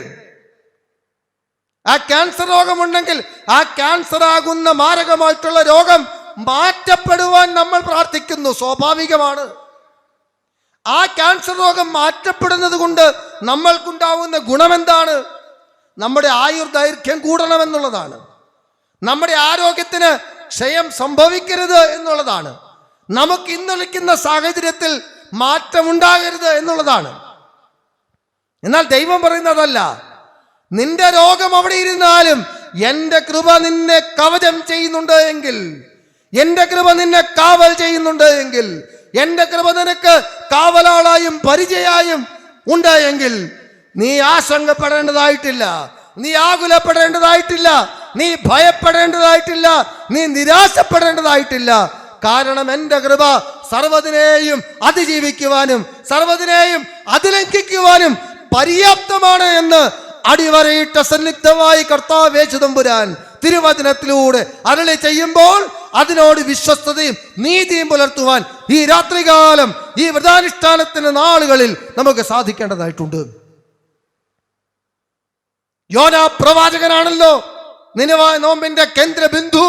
A: ആ ക്യാൻസർ രോഗമുണ്ടെങ്കിൽ ആ ക്യാൻസർ ആകുന്ന മാരകമായിട്ടുള്ള രോഗം മാറ്റപ്പെടുവാൻ നമ്മൾ പ്രാർത്ഥിക്കുന്നു, സ്വാഭാവികമാണ്. ആ ക്യാൻസർ രോഗം മാറ്റപ്പെടുന്നത് കൊണ്ട് നമ്മൾക്കുണ്ടാവുന്ന ഗുണമെന്താണ്? നമ്മുടെ ആയുർദൈർഘ്യം കൂടണമെന്നുള്ളതാണ്. നമ്മുടെ ആരോഗ്യത്തിന് ക്ഷയം സംഭവിക്കരുത് എന്നുള്ളതാണ്. നമുക്ക് ഇന്നൊലിക്കുന്ന സാഹചര്യത്തിൽ മാറ്റമുണ്ടാകരുത് എന്നുള്ളതാണ്. എന്നാൽ ദൈവം പറയുന്നതല്ല, നിന്റെ രോഗം അവിടെ ഇരുന്നാലും എന്റെ കൃപ നിന്നെ കവചം ചെയ്യുന്നുണ്ട് എങ്കിൽ, എന്റെ കൃപ നിന്നെ കാവൽ ചെയ്യുന്നുണ്ട് എങ്കിൽ, എന്റെ കൃപ നിനക്ക് കാവലാളായും പരിചയായും ഉണ്ട് എങ്കിൽ, നീ ആശങ്കപ്പെടേണ്ടതായിട്ടില്ല, നീ ആകുലപ്പെടേണ്ടതായിട്ടില്ല, നീ ഭയപ്പെടേണ്ടതായിട്ടില്ല, നീ നിരാശപ്പെടേണ്ടതായിട്ടില്ല. കാരണം എന്റെ കൃപ സർവ്വതിനെയും അതിജീവിക്കുവാനും സർവ്വതിനെയും അതിലംഘിക്കുവാനും പര്യാപ്തമാണ് എന്ന് അടിവരയിട്ട സന്നിഗ്ധമായി കർത്താവ് യേശു തമ്പുരാൻ തിരുവചനത്തിലൂടെ അരുളി ചെയ്യുമ്പോൾ അതിനോട് വിശ്വസ്തതയും നീതിയും പുലർത്തുവാൻ ഈ രാത്രികാലം, ഈ വ്രതാനുഷ്ഠാനത്തിന്റെ നാളുകളിൽ നമുക്ക് സാധിക്കേണ്ടതായിട്ടുണ്ട്. യോനാ പ്രവാചകനാണല്ലോ നിനവായ നോമ്പിന്റെ കേന്ദ്ര ബിന്ദു.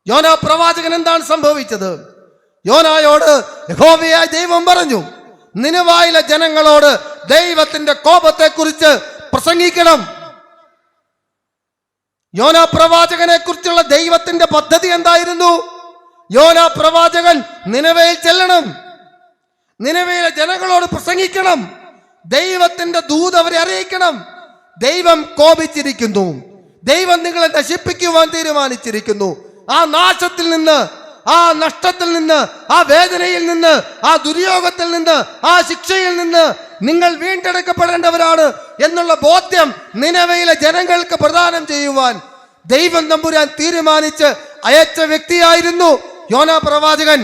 A: യോനാ പ്രവാചകൻ എന്താണ് സംഭവിച്ചത്? യോനായോട് യഹോവയായ ദൈവം പറഞ്ഞു, നിനവായിലെ ജനങ്ങളോട് ദൈവത്തിന്റെ കോപത്തെ കുറിച്ച് പ്രസംഗിക്കണം. യോനാ പ്രവാചകനെ കുറിച്ചുള്ള ദൈവത്തിന്റെ പദ്ധതി എന്തായിരുന്നു? യോനാ പ്രവാചകൻ നിനവയിൽ ചെല്ലണം, നിനവയിലെ ജനങ്ങളോട് പ്രസംഗിക്കണം, ദൈവത്തിന്റെ ദൂത് അവരെ അറിയിക്കണം. ദൈവം കോപിച്ചിരിക്കുന്നു, ദൈവം നിങ്ങളെ നശിപ്പിക്കുവാൻ തീരുമാനിച്ചിരിക്കുന്നു. ആ നാശത്തിൽ നിന്ന്, ആ നഷ്ടത്തിൽ നിന്ന്, ആ വേദനയിൽ നിന്ന്, ആ ദുര്യോഗത്തിൽ നിന്ന്, ആ ശിക്ഷയിൽ നിന്ന് നിങ്ങൾ വീണ്ടെടുക്കപ്പെടേണ്ടവരാണ് എന്നുള്ള ബോധ്യം നിനവയിലെ ജനങ്ങൾക്ക് പ്രദാനം ചെയ്യുവാൻ ദൈവം തമ്പുരാൻ തീരുമാനിച്ച് അയച്ച വ്യക്തിയായിരുന്നു യോനാ പ്രവാചകൻ.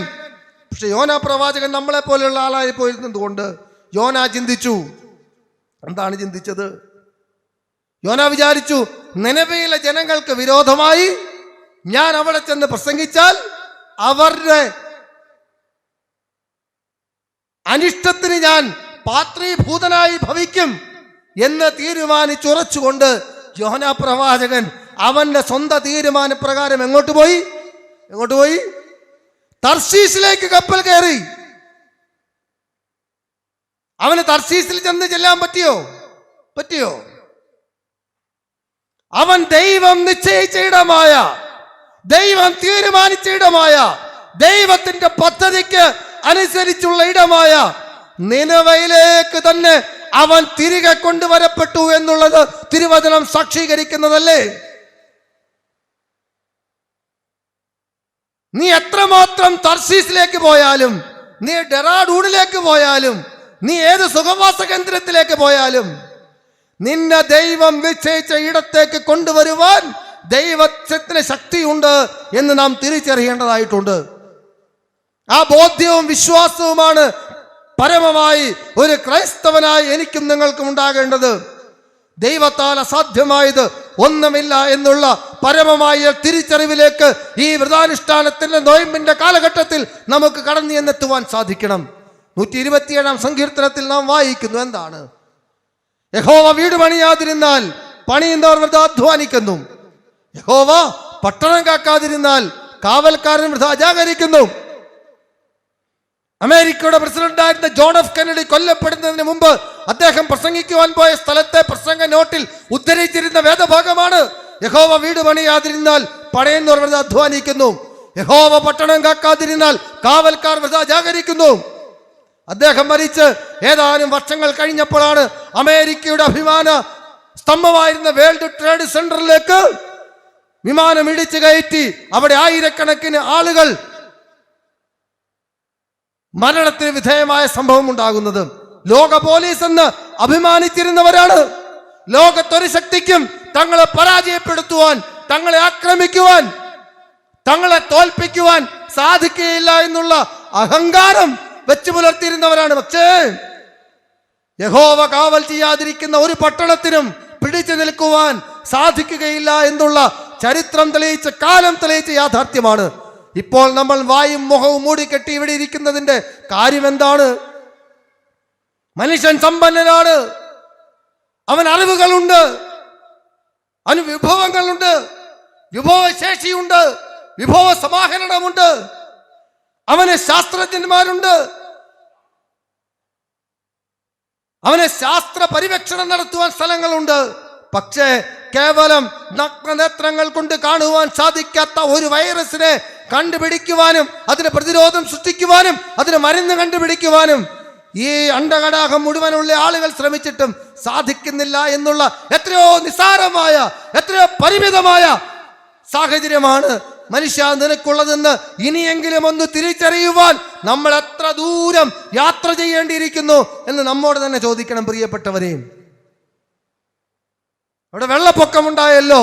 A: പക്ഷെ യോനാ പ്രവാചകൻ നമ്മളെ പോലെയുള്ള ആളായി പോയിരുന്നത് കൊണ്ട് യോനാ ചിന്തിച്ചു. എന്താണ് ചിന്തിച്ചത്? യോനാ വിചാരിച്ചു, നിനവയിലെ ജനങ്ങൾക്ക് വിരോധമായി ഞാൻ അവിടെ ചെന്ന് പ്രസംഗിച്ചാൽ അവരുടെ അനിഷ്ടത്തിന് ഞാൻ പാത്രീഭൂതനായി ഭവിക്കും എന്ന് തീരുമാനിച്ചുറച്ചുകൊണ്ട് യോനാ പ്രവാചകൻ അവന്റെ സ്വന്തം തീരുമാനപ്രകാരം എങ്ങോട്ട് പോയി? തർശീസിലേക്ക് കപ്പൽ കയറി. അവന് തർശീസിൽ ചെല്ലാൻ പറ്റിയോ? അവൻ ദൈവം നിശ്ചയിച്ച ഇടമായ, ദൈവം തീരുമാനിച്ച ഇടമായ, ദൈവത്തിന്റെ പദ്ധതിക്ക് അനുസരിച്ചുള്ള ഇടമായ നിനവയിലേക്ക് തന്നെ അവൻ തിരികെ കൊണ്ടുവരപ്പെട്ടു എന്നുള്ളത് തിരുവചനം സാക്ഷീകരിക്കുന്നതല്ലേ? നീ എത്രമാത്രം തർശീസിലേക്ക് പോയാലും, നീ ഡെറാഡൂണിലേക്ക് പോയാലും, നീ ഏത് സുഖവാസ കേന്ദ്രത്തിലേക്ക് പോയാലും, നിന്നെ ദൈവം നിശ്ചയിച്ച ഇടത്തേക്ക് കൊണ്ടുവരുവാൻ ദൈവത്തിന് ശക്തിയുണ്ട് എന്ന് നാം തിരിച്ചറിയേണ്ടതായിട്ടുണ്ട്. ആ ബോധ്യവും വിശ്വാസവുമാണ് പരമമായി ഒരു ക്രൈസ്തവനായി എനിക്കും നിങ്ങൾക്കും ഉണ്ടാകേണ്ടത്. ദൈവത്താൽ അസാധ്യമായത് ഒന്നുമില്ല എന്നുള്ള പരമമായ തിരിച്ചറിവിലേക്ക് ഈ വ്രതാനുഷ്ഠാനത്തിന്റെ നോയമ്പിന്റെ കാലഘട്ടത്തിൽ നമുക്ക് കടന്നു ചെന്നെത്തുവാൻ സാധിക്കണം. 127 സങ്കീർത്തനത്തിൽ നാം വായിക്കുന്നു, എന്താണ്? യഹോവ വീട് പണിയാതിരുന്നാൽ പണിയുന്നവർ വൃഥ അധ്വാനിക്കുന്നു, യഹോവ പട്ടണം കാക്കാതിരുന്നാൽ കാവൽക്കാരൻ വൃഥ ജാഗരിക്കുന്നു. അമേരിക്കയുടെ പ്രസിഡന്റായിരുന്ന ജോൺ എഫ് കെന്നഡി കൊല്ലപ്പെടുന്നതിന് മുമ്പ് അദ്ദേഹം പ്രസംഗിക്കുവാൻ പോയ സ്ഥലത്തെ പ്രസംഗ നോട്ടിൽ ഉദ്ധരിച്ചിരുന്ന വേദഭാഗമാണ്, യഹോവ വീട് പണിയാതിരുന്നാൽ പണിയുന്നവർ വൃഥ അധ്വാനിക്കുന്നു, യഹോവ പട്ടണം കാക്കാതിരുന്നാൽ കാവൽക്കാർ വൃഥ ജാഗരിക്കുന്നു. അദ്ദേഹം മരിച്ച് ഏതാനും വർഷങ്ങൾ കഴിഞ്ഞപ്പോഴാണ് അമേരിക്കയുടെ അഭിമാന സ്തംഭമായിരുന്ന വേൾഡ് ട്രേഡ് സെന്ററിലേക്ക് വിമാനം ഇടിച്ചു കയറ്റി അവിടെ ആയിരക്കണക്കിന് ആളുകൾ മരണത്തിന് വിധേയമായ സംഭവം ഉണ്ടാകുന്നത്. ലോക പോലീസ് എന്ന് അഭിമാനിച്ചിരുന്നവരാണ്. ലോകത്തൊരു ശക്തിക്കും തങ്ങളെ പരാജയപ്പെടുത്തുവാൻ, തങ്ങളെ ആക്രമിക്കുവാൻ, തങ്ങളെ തോൽപ്പിക്കുവാൻ സാധിക്കുകയില്ല എന്നുള്ള അഹങ്കാരം വെച്ചു പുലർത്തിയിരുന്നവരാണ്. പക്ഷേ യഹോവ കാവൽ ചെയ്യാതിരിക്കുന്ന ഒരു പട്ടണത്തിനും പിടിച്ചു നിൽക്കുവാൻ സാധിക്കുകയില്ല എന്നുള്ള ചരിത്രം തെളിയിച്ച, കാലം തെളിയിച്ച യാഥാർത്ഥ്യമാണ്. ഇപ്പോൾ നമ്മൾ വായും മുഖവും മൂടിക്കെട്ടി ഇവിടെ ഇരിക്കുന്നതിന്റെ കാര്യം എന്താണ്? മനുഷ്യൻ സമ്പന്നനാണ്, അവൻ അറിവുകളുണ്ട്, അവന് വിഭവങ്ങളുണ്ട്, വിഭവശേഷിയുണ്ട്, വിഭവ സമാഹരണമുണ്ട്, അവന് ശാസ്ത്രജ്ഞന്മാരുണ്ട്, അവന് ശാസ്ത്ര പരിരക്ഷണം നടത്തുവാൻ സ്ഥലങ്ങളുണ്ട്. പക്ഷേ കേവലം നഗ്നനേത്രങ്ങൾ കൊണ്ട് കാണുവാൻ സാധിക്കാത്ത ഒരു വൈറസിനെ കണ്ടുപിടിക്കുവാനും അതിന് പ്രതിരോധം സൃഷ്ടിക്കുവാനും അതിന് മരുന്ന് കണ്ടുപിടിക്കുവാനും ഈ അണ്ടകടാഹം മുഴുവനുള്ള ആളുകൾ ശ്രമിച്ചിട്ടും സാധിക്കുന്നില്ല എന്നുള്ള എത്രയോ നിസ്സാരമായ, എത്രയോ പരിമിതമായ സാഹചര്യമാണ് മനുഷ്യ നിനക്കുള്ളതെന്ന് ഇനിയെങ്കിലും ഒന്ന് തിരിച്ചറിയുവാൻ നമ്മൾ എത്ര ദൂരം യാത്ര ചെയ്യേണ്ടിയിരിക്കുന്നു എന്ന് നമ്മോട് തന്നെ ചോദിക്കണം പ്രിയപ്പെട്ടവരെയും. അവിടെ വെള്ളപ്പൊക്കമുണ്ടായല്ലോ.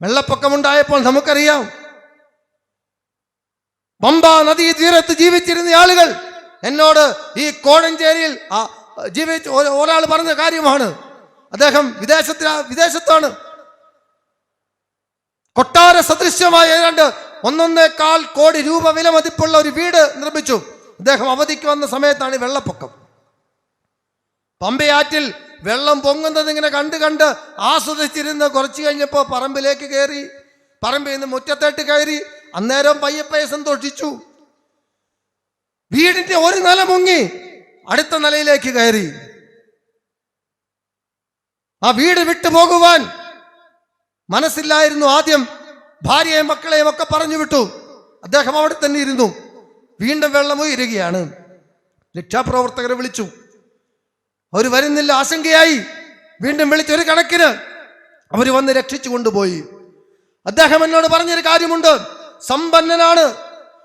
A: വെള്ളപ്പൊക്കമുണ്ടായപ്പോൾ നമുക്കറിയാം, പമ്പ നദീ തീരത്ത് ജീവിച്ചിരുന്ന ആളുകൾ എന്നോട് ഈ കോഴഞ്ചേരിയിൽ ജീവിച്ച ഒരാൾ പറഞ്ഞ കാര്യമാണ്. അദ്ദേഹം വിദേശത്താണ്. കൊട്ടാര സദൃശ്യമായ ഏതാണ്ട് 1.25 കോടി രൂപ വില മതിപ്പുള്ള ഒരു വീട് നിർമ്മിച്ചു. അദ്ദേഹം അവധിക്ക് വന്ന സമയത്താണ് വെള്ളപ്പൊക്കം. പമ്പയാറ്റിൽ വെള്ളം പൊങ്ങുന്നത് ഇങ്ങനെ കണ്ട് ആസ്വദിച്ചിരുന്ന് കുറച്ച് കഴിഞ്ഞപ്പോൾ പറമ്പിലേക്ക് കയറി, പറമ്പിൽ നിന്ന് മുറ്റത്തേട്ട് കയറി. അന്നേരം പയ്യപ്പയെ സന്തോഷിച്ചു. വീടിന്റെ ഒരു നില മുങ്ങി അടുത്ത നിലയിലേക്ക് കയറി. ആ വീട് വിട്ടു പോകുവാൻ മനസ്സില്ലായിരുന്നു. ആദ്യം ഭാര്യയെയും മക്കളെയും ഒക്കെ പറഞ്ഞു വിട്ടു. അദ്ദേഹം അവിടെ തന്നെ ഇരുന്നു. വീണ്ടും വെള്ളം ഉയരുകയാണ്. രക്ഷാപ്രവർത്തകരെ വിളിച്ചു. അവർ വരുന്നില്ല, ആശങ്കയായി. വീണ്ടും വിളിച്ചൊരു കണക്കിന് അവർ വന്ന് രക്ഷിച്ചു കൊണ്ടുപോയി. അദ്ദേഹം എന്നോട് പറഞ്ഞൊരു കാര്യമുണ്ട്. സമ്പന്നനാണ്,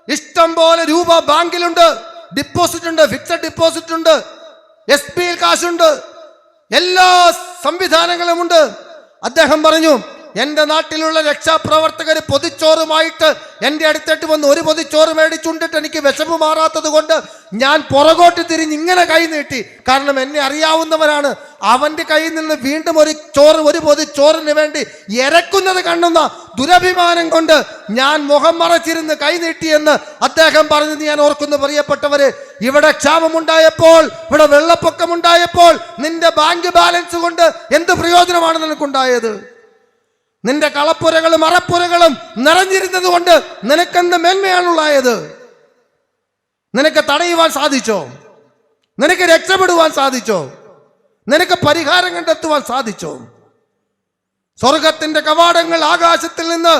A: ഇഷ്ടം പോലെ രൂപ ബാങ്കിലുണ്ട്, ഡിപ്പോസിറ്റ് ഉണ്ട്, ഫിക്സഡ് ഡിപ്പോസിറ്റ് ഉണ്ട്, SBയിൽ കാശുണ്ട്, എല്ലാ സംവിധാനങ്ങളും ഉണ്ട്. അദ്ദേഹം പറഞ്ഞു, എൻ്റെ നാട്ടിലുള്ള രക്ഷാപ്രവർത്തകർ പൊതിച്ചോറുമായിട്ട് എൻ്റെ അടുത്തേട്ട് വന്ന് ഒരു പൊതിച്ചോറ് മേടിച്ചുണ്ടിട്ട് എനിക്ക് വിശപ്പ് മാറാത്തത് കൊണ്ട് ഞാൻ പുറകോട്ട് തിരിഞ്ഞ് ഇങ്ങനെ കൈ നീട്ടി. കാരണം എന്നെ അറിയാവുന്നവരാണ്. അവൻ്റെ കയ്യിൽ നിന്ന് വീണ്ടും ഒരു പൊതിച്ചോറിന് വേണ്ടി ഇരക്കുന്നത് കണ്ണുന്ന ദുരഭിമാനം കൊണ്ട് ഞാൻ മുഖം മറച്ചിരുന്ന് കൈ നീട്ടിയെന്ന് അദ്ദേഹം പറഞ്ഞത് ഞാൻ ഓർക്കുന്നു. പ്രിയപ്പെട്ടവരെ, ഇവിടെ ക്ഷാമമുണ്ടായപ്പോൾ, ഇവിടെ വെള്ളപ്പൊക്കമുണ്ടായപ്പോൾ നിന്റെ ബാങ്ക് ബാലൻസ് കൊണ്ട് എന്ത് പ്രയോജനമാണ് നിനക്കുണ്ടായത്? നിന്റെ കളപ്പുരകളും അറപ്പുരകളും നിറഞ്ഞിരുന്നത് കൊണ്ട് നിനക്കെന്ത് മേന്മയാണുണ്ടായത്? നിനക്ക് തടയുവാൻ സാധിച്ചോ? നിനക്ക് രക്ഷപ്പെടുവാൻ സാധിച്ചോ? നിനക്ക് പരിഹാരം കണ്ടെത്തുവാൻ സാധിച്ചോ? സ്വർഗത്തിന്റെ കവാടങ്ങൾ, ആകാശത്തിൽ നിന്ന്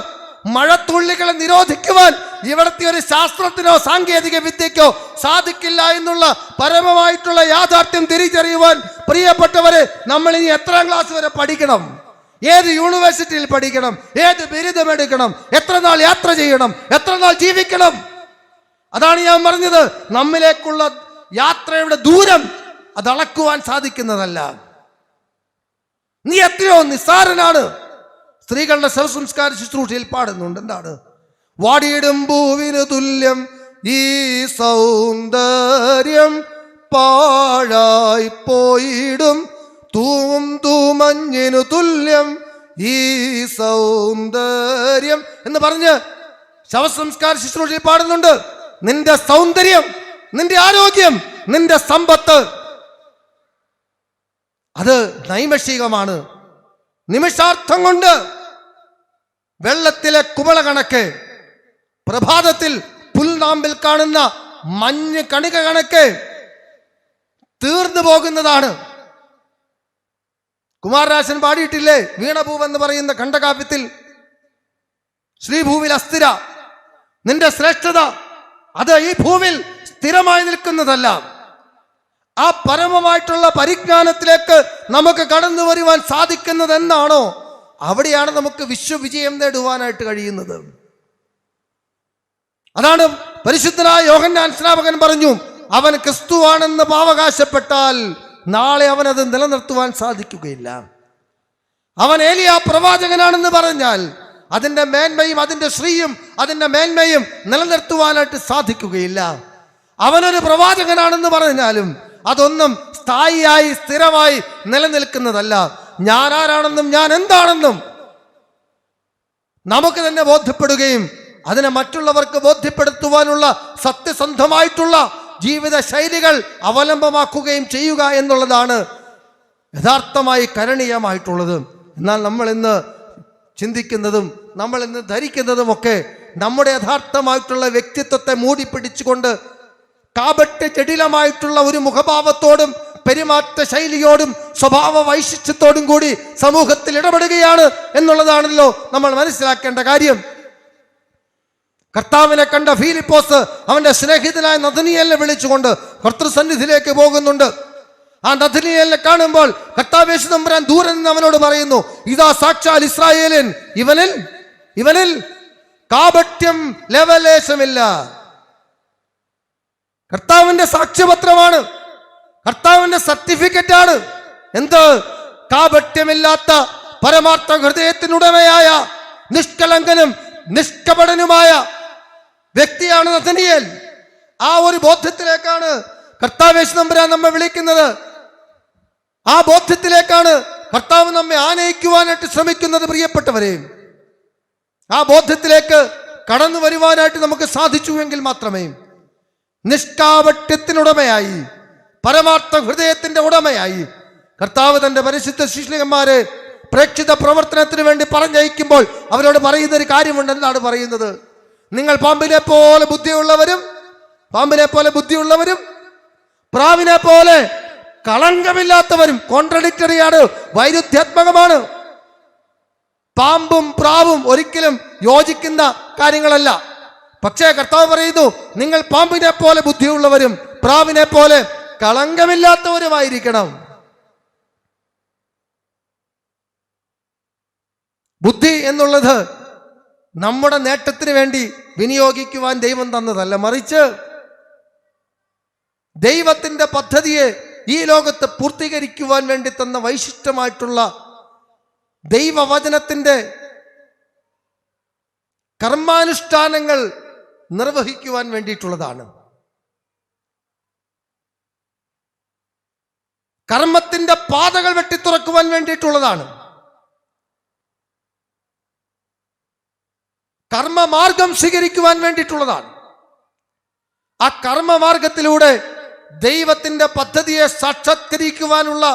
A: മഴത്തുള്ളികളെ നിരോധിക്കുവാൻ ഇവിടുത്തെ ഒരു ശാസ്ത്രത്തിനോ സാങ്കേതിക വിദ്യക്കോ സാധിക്കില്ല എന്നുള്ള പരമമായിട്ടുള്ള യാഥാർത്ഥ്യം തിരിച്ചറിയുവാൻ പ്രിയപ്പെട്ടവരെ, നമ്മൾ ഇനി എത്രാം ക്ലാസ് വരെ പഠിക്കണം? ഏത് യൂണിവേഴ്സിറ്റിയിൽ പഠിക്കണം? ഏത് ബിരുദമെടുക്കണം? എത്ര നാൾ യാത്ര ചെയ്യണം? എത്ര നാൾ ജീവിക്കണം? അതാണ് ഞാൻ പറഞ്ഞത്. നമ്മിലേക്കുള്ള യാത്രയുടെ ദൂരം അത് അളക്കുവാൻ സാധിക്കുന്നതല്ല. നീ എത്രയോ നിസ്സാരനാണ്. സ്ത്രീകളുടെ ശവസംസ്കാര ശുശ്രൂഷയിൽ പാടുന്നുണ്ട്. എന്താണ്? വാടിയിടും പൂവിന് തുല്യം ഈ സൗന്ദര്യം, പാഴായി പോയിടും തൂമഞ്ഞിനു തുല്യം ഈ സൗന്ദര്യം എന്ന് പറഞ്ഞ് ശവസംസ്കാര ശുശ്രൂഷയിൽ പാടുന്നുണ്ട്. നിന്റെ സൗന്ദര്യം, നിന്റെ ആരോഗ്യം, നിന്റെ സമ്പത്ത് അത് നൈമിഷികമാണ്. നിമിഷാർത്ഥം കൊണ്ട് വെള്ളത്തിലെ കുമള കണക്ക്, പ്രഭാതത്തിൽ പുൽനാമ്പിൽ കാണുന്ന മഞ്ഞ് കണിക കണക്ക് തീർന്നു പോകുന്നതാണ്. കുമാരനാശൻ പാടിയിട്ടില്ലേ വീണഭൂവെന്ന് പറയുന്ന ഖണ്ഡകാവ്യത്തിൽ? ശ്രീഭൂവിൽ അസ്ഥിര, നിന്റെ ശ്രേഷ്ഠത അത് ഈ ഭൂവിൽ സ്ഥിരമായി നിൽക്കുന്നതല്ല. ആ പരമമായിട്ടുള്ള പരിജ്ഞാനത്തിലേക്ക് നമുക്ക് കടന്നു വരുവാൻ സാധിക്കുന്നത് എന്നാണോ, അവിടെയാണ് നമുക്ക് വിശ്വവിജയം നേടുവാനായിട്ട് കഴിയുന്നത്. അതാണ് പരിശുദ്ധനായ യോഹന്നാൻ സ്നാപകൻ പറഞ്ഞു, അവൻ ക്രിസ്തുവാണെന്ന് അവകാശപ്പെട്ടാൽ നാളെ അവനത് നിലനിർത്തുവാൻ സാധിക്കുകയില്ല. അവൻ ഏലിയ പ്രവാചകനാണെന്ന് പറഞ്ഞാൽ അതിൻ്റെ മേന്മയും അതിൻ്റെ ശ്രീയും അതിൻ്റെ മേന്മയും നിലനിർത്തുവാനായിട്ട് സാധിക്കുകയില്ല. അവനൊരു പ്രവാചകനാണെന്ന് പറഞ്ഞാലും അതൊന്നും സ്ഥായിയായി സ്ഥിരമായി നിലനിൽക്കുന്നതല്ല. ഞാൻ ആരാണെന്നും ഞാൻ എന്താണെന്നും നമുക്ക് തന്നെ ബോധ്യപ്പെടുകയും അതിനെ മറ്റുള്ളവർക്ക് ബോധ്യപ്പെടുത്തുവാനുള്ള സത്യസന്ധമായിട്ടുള്ള ജീവിത ശൈലികൾ അവലംബമാക്കുകയും ചെയ്യുക എന്നുള്ളതാണ് യഥാർത്ഥമായി കരണീയമായിട്ടുള്ളത്. എന്നാൽ നമ്മൾ ഇന്ന് ചിന്തിക്കുന്നതും നമ്മൾ ഇന്ന് ധരിക്കുന്നതുമൊക്കെ നമ്മുടെ യഥാർത്ഥമായിട്ടുള്ള വ്യക്തിത്വത്തെ മൂടിപ്പിടിച്ചുകൊണ്ട് കാപട്യ ജടിലമായിട്ടുള്ള ഒരു മുഖഭാവത്തോടും പെരുമാറ്റ ശൈലിയോടും സ്വഭാവ വൈശിഷ്ട്യത്തോടും കൂടി സമൂഹത്തിൽ ഇടപെടുകയാണ് എന്നുള്ളതാണല്ലോ നമ്മൾ മനസ്സിലാക്കേണ്ട കാര്യം. കർത്താവിനെ കണ്ട ഫിലിപ്പോസ് അവന്റെ സ്നേഹിതനായ നഥനീയേലിനെ വിളിച്ചുകൊണ്ട് കർത്തൃസന്നിധിയിലേക്ക് പോകുന്നുണ്ട്. ആ നഥനീയേലിനെ കാണുമ്പോൾ കർത്താവ് യേശു തമ്പുരാൻ ദൂരെ നിന്ന് അവനോട് പറയുന്നു, ഇതാ സാക്ഷാൽ ഇസ്രായേലിൻ, ഇവനിൽ കാപട്യം ലവലേശമില്ല. കർത്താവിന്റെ സാക്ഷ്യപത്രമാണ്, കർത്താവിന്റെ സർട്ടിഫിക്കറ്റ് ആണ്. എന്ത്? കാപട്യമില്ലാത്ത പരമാർത്ഥ ഹൃദയത്തിനുടമയായ നിഷ്കളങ്കനും നിഷ്കപടനുമായ വ്യക്തിയാണ് നഥനീയേൽ. ആ ഒരു ബോധ്യത്തിലേക്കാണ് കർത്താവ് യേശു തമ്പുരാൻ നമ്മെ വിളിക്കുന്നത്. ആ ബോധ്യത്തിലേക്കാണ് കർത്താവ് നമ്മെ ആനയിക്കുവാനായിട്ട് ശ്രമിക്കുന്നത്. പ്രിയപ്പെട്ടവരെ, ആ ബോധ്യത്തിലേക്ക് കടന്നു വരുവാനായിട്ട് നമുക്ക് സാധിച്ചുവെങ്കിൽ മാത്രമേ നിഷ്കാപട്യത്തിനുടമയായി പരമാർത്ഥ ഹൃദയത്തിന്റെ ഉടമയായി കർത്താവ് തന്റെ പരിശുദ്ധ ശിഷ്യന്മാരെ പ്രേക്ഷിത പ്രവർത്തനത്തിന് വേണ്ടി പറഞ്ഞയക്കുമ്പോൾ അവരോട് പറയുന്ന ഒരു കാര്യമുണ്ട്. എന്താണ് പറയുന്നത്? നിങ്ങൾ പാമ്പിനെ പോലെ ബുദ്ധിയുള്ളവരും പ്രാവിനെ പോലെ കളങ്കമില്ലാത്തവരും. കോൺട്രഡിക്ടറിയാണ്, വൈരുദ്ധ്യാത്മകമാണ്. പാമ്പും പ്രാവും ഒരിക്കലും യോജിക്കുന്ന കാര്യങ്ങളല്ല. പക്ഷേ കർത്താവ് പറയുന്നു, നിങ്ങൾ പാമ്പിനെ പോലെ ബുദ്ധിയുള്ളവരും പ്രാവിനെ പോലെ കളങ്കമില്ലാത്തവരുമായിരിക്കണം. ബുദ്ധി എന്നുള്ളത് നമ്മുടെ നേട്ടത്തിന് വേണ്ടി വിനിയോഗിക്കുവാൻ ദൈവം തന്നതല്ല, മറിച്ച് ദൈവത്തിന്റെ പദ്ധതിയെ ഈ ലോകത്ത് പൂർത്തീകരിക്കുവാൻ വേണ്ടി തന്ന വൈശിഷ്ടമായിട്ടുള്ള ദൈവവചനത്തിന്റെ കർമാനുഷ്ഠാനങ്ങൾ നിർവഹിക്കുവാൻ വേണ്ടിയിട്ടുള്ളതാണ്. കർമ്മത്തിന്റെ പാതകൾ വെട്ടിത്തുറക്കുവാൻ വേണ്ടിയിട്ടുള്ളതാണ്. കർമ്മമാർഗം സ്വീകരിക്കുവാൻ വേണ്ടിയിട്ടുള്ളതാണ്. ആ കർമ്മമാർഗത്തിലൂടെ ദൈവത്തിന്റെ പദ്ധതിയെ സാക്ഷാത്കരിക്കുവാനുള്ള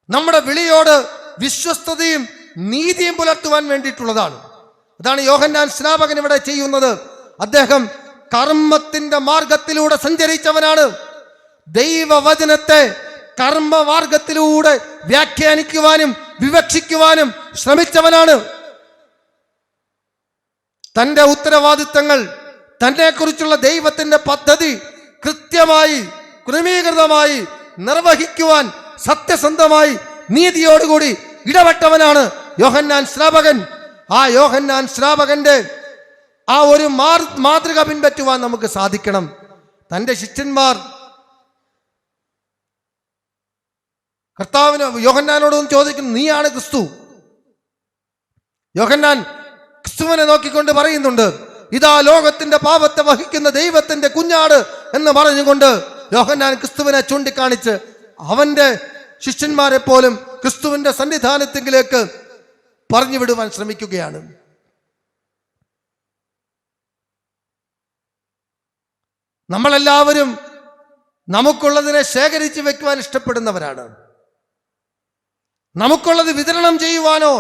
A: നമ്മുടെ വിളിയോട് വിശ്വസ്തതയും നീതിയും പുലർത്തുവാൻ വേണ്ടിയിട്ടുള്ളതാണ്. അതാണ് യോഹന്നാൻ സ്നാപകൻ ഇവിടെ ചെയ്യുന്നത്. അദ്ദേഹം കർമ്മത്തിന്റെ മാർഗത്തിലൂടെ സഞ്ചരിച്ചവനാണ്. ദൈവവചനത്തെ കർമ്മമാർഗത്തിലൂടെ വ്യാഖ്യാനിക്കുവാനും വിവക്ഷിക്കുവാനും ശ്രമിച്ചവനാണ്. തന്റെ ഉത്തരവാദിത്തങ്ങൾ, തന്നെക്കുറിച്ചുള്ള ദൈവത്തിന്റെ പദ്ധതി കൃത്യമായി ക്രമീകൃതമായി നിർവഹിക്കുവാൻ സത്യസന്ധമായി നീതിയോടുകൂടി ഇടപെട്ടവനാണ് യോഹന്നാൻ സ്നാപകൻ. ആ യോഹന്നാൻ സ്നാപകന്റെ ആ ഒരു മാതൃക പിൻപറ്റുവാൻ നമുക്ക് സാധിക്കണം. തന്റെ ശിഷ്യന്മാർ കർത്താവിന് യോഹന്നാനോടൊന്നും ചോദിക്കുന്നു, നീയാണ് ക്രിസ്തു? യോഹന്നാൻ ക്രിസ്തുവിനെ നോക്കിക്കൊണ്ട് പറയുന്നുണ്ട്, ഇതാ ലോകത്തിന്റെ പാപത്തെ വഹിക്കുന്ന ദൈവത്തിന്റെ കുഞ്ഞാട് എന്ന് പറഞ്ഞുകൊണ്ട് യോഹന്നാൻ ക്രിസ്തുവിനെ ചൂണ്ടിക്കാണിച്ച് അവന്റെ ശിഷ്യന്മാരെ പോലും ക്രിസ്തുവിന്റെ സന്നിധാനത്തിലേക്ക് പറഞ്ഞു വിടുവാൻ ശ്രമിക്കുകയാണ്. നമ്മളെല്ലാവരും നമുക്കുള്ളതിനെ ശേഖരിച്ച് വെക്കുവാൻ ഇഷ്ടപ്പെടുന്നവരാണ്. നമുക്കുള്ളത് വിതരണം ചെയ്യുവാനോ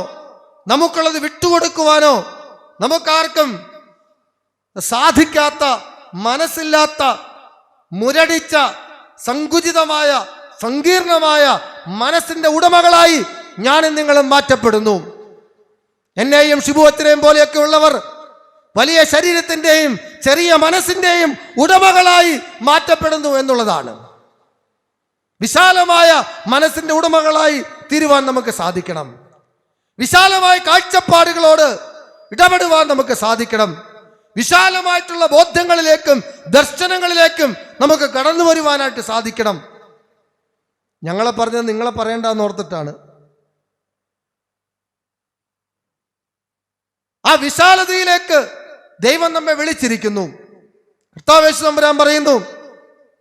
A: നമുക്കുള്ളത് വിട്ടുകൊടുക്കുവാനോ നമുക്കാർക്കും സാധിക്കാത്ത, മനസ്സില്ലാത്ത, മുരടിച്ച, സങ്കുചിതമായ, സങ്കീർണമായ മനസ്സിന്റെ ഉടമകളായി ഞാനും നിങ്ങളും മാറ്റപ്പെടുന്നു. എന്നെയും ശിബുവത്തിനെയും പോലെയൊക്കെ ഉള്ളവർ വലിയ ശരീരത്തിന്റെയും ചെറിയ മനസ്സിന്റെയും ഉടമകളായി മാറ്റപ്പെടുന്നു എന്നുള്ളതാണ്. വിശാലമായ മനസ്സിന്റെ ഉടമകളായി തീരുവാൻ നമുക്ക് സാധിക്കണം. വിശാലമായ കാഴ്ചപ്പാടുകളോട് ഇടപെടുവാൻ നമുക്ക് സാധിക്കണം. വിശാലമായിട്ടുള്ള ബോധ്യങ്ങളിലേക്കും ദർശനങ്ങളിലേക്കും നമുക്ക് കടന്നു വരുവാനായിട്ട് സാധിക്കണം. ഞങ്ങളെ പറഞ്ഞത് നിങ്ങളെ പറയണ്ടെന്ന് ഓർത്തിട്ടാണ്. ആ വിശാലതയിലേക്ക് ദൈവം നമ്മെ വിളിച്ചിരിക്കുന്നു. കർത്താവ് യേശു തമ്പുരാൻ പറയുന്നു,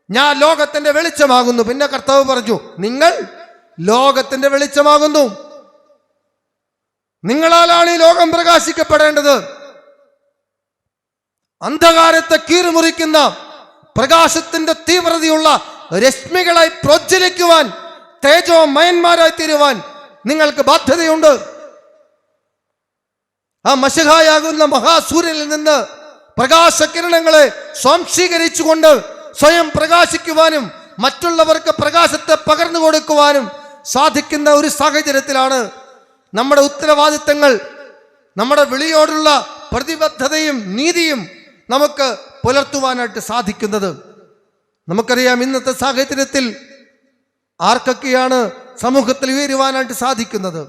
A: ഞാൻ ലോകത്തിന്റെ വെളിച്ചമാകുന്നു. പിന്നെ കർത്താവ് പറഞ്ഞു, നിങ്ങൾ ലോകത്തിന്റെ വെളിച്ചമാകുന്നു. നിങ്ങളാലാണ് ഈ ലോകം പ്രകാശിക്കപ്പെടേണ്ടത്. അന്ധകാരത്തെ കീറിമുറിക്കുന്ന പ്രകാശത്തിന്റെ തീവ്രതയുള്ള രശ്മികളായി പ്രോജ്വലിക്കുവാൻ, തേജോമയന്മാരായി തീരുവാൻ നിങ്ങൾക്ക് ബാധ്യതയുണ്ട്. ആ മശിഹായാകുന്ന മഹാസൂര്യനിൽ നിന്ന് പ്രകാശകിരണങ്ങളെ സ്വാംശീകരിച്ചുകൊണ്ട് സ്വയം പ്രകാശിക്കുവാനും മറ്റുള്ളവർക്ക് പ്രകാശത്തെ പകർന്നു കൊടുക്കുവാനും സാധിക്കുന്ന ഒരു സാഹചര്യത്തിലാണ് നമ്മുടെ ഉത്തരവാദിത്തങ്ങൾ, നമ്മുടെ വിളിയോടുള്ള പ്രതിബദ്ധതയും നീതിയും നമുക്ക് പുലർത്തുവാനായിട്ട് സാധിക്കുന്നത്. നമുക്കറിയാം, ഇന്നത്തെ സാഹചര്യത്തിൽ ആർക്കൊക്കെയാണ് സമൂഹത്തിൽ ഉയരുവാനായിട്ട് സാധിക്കുന്നത്?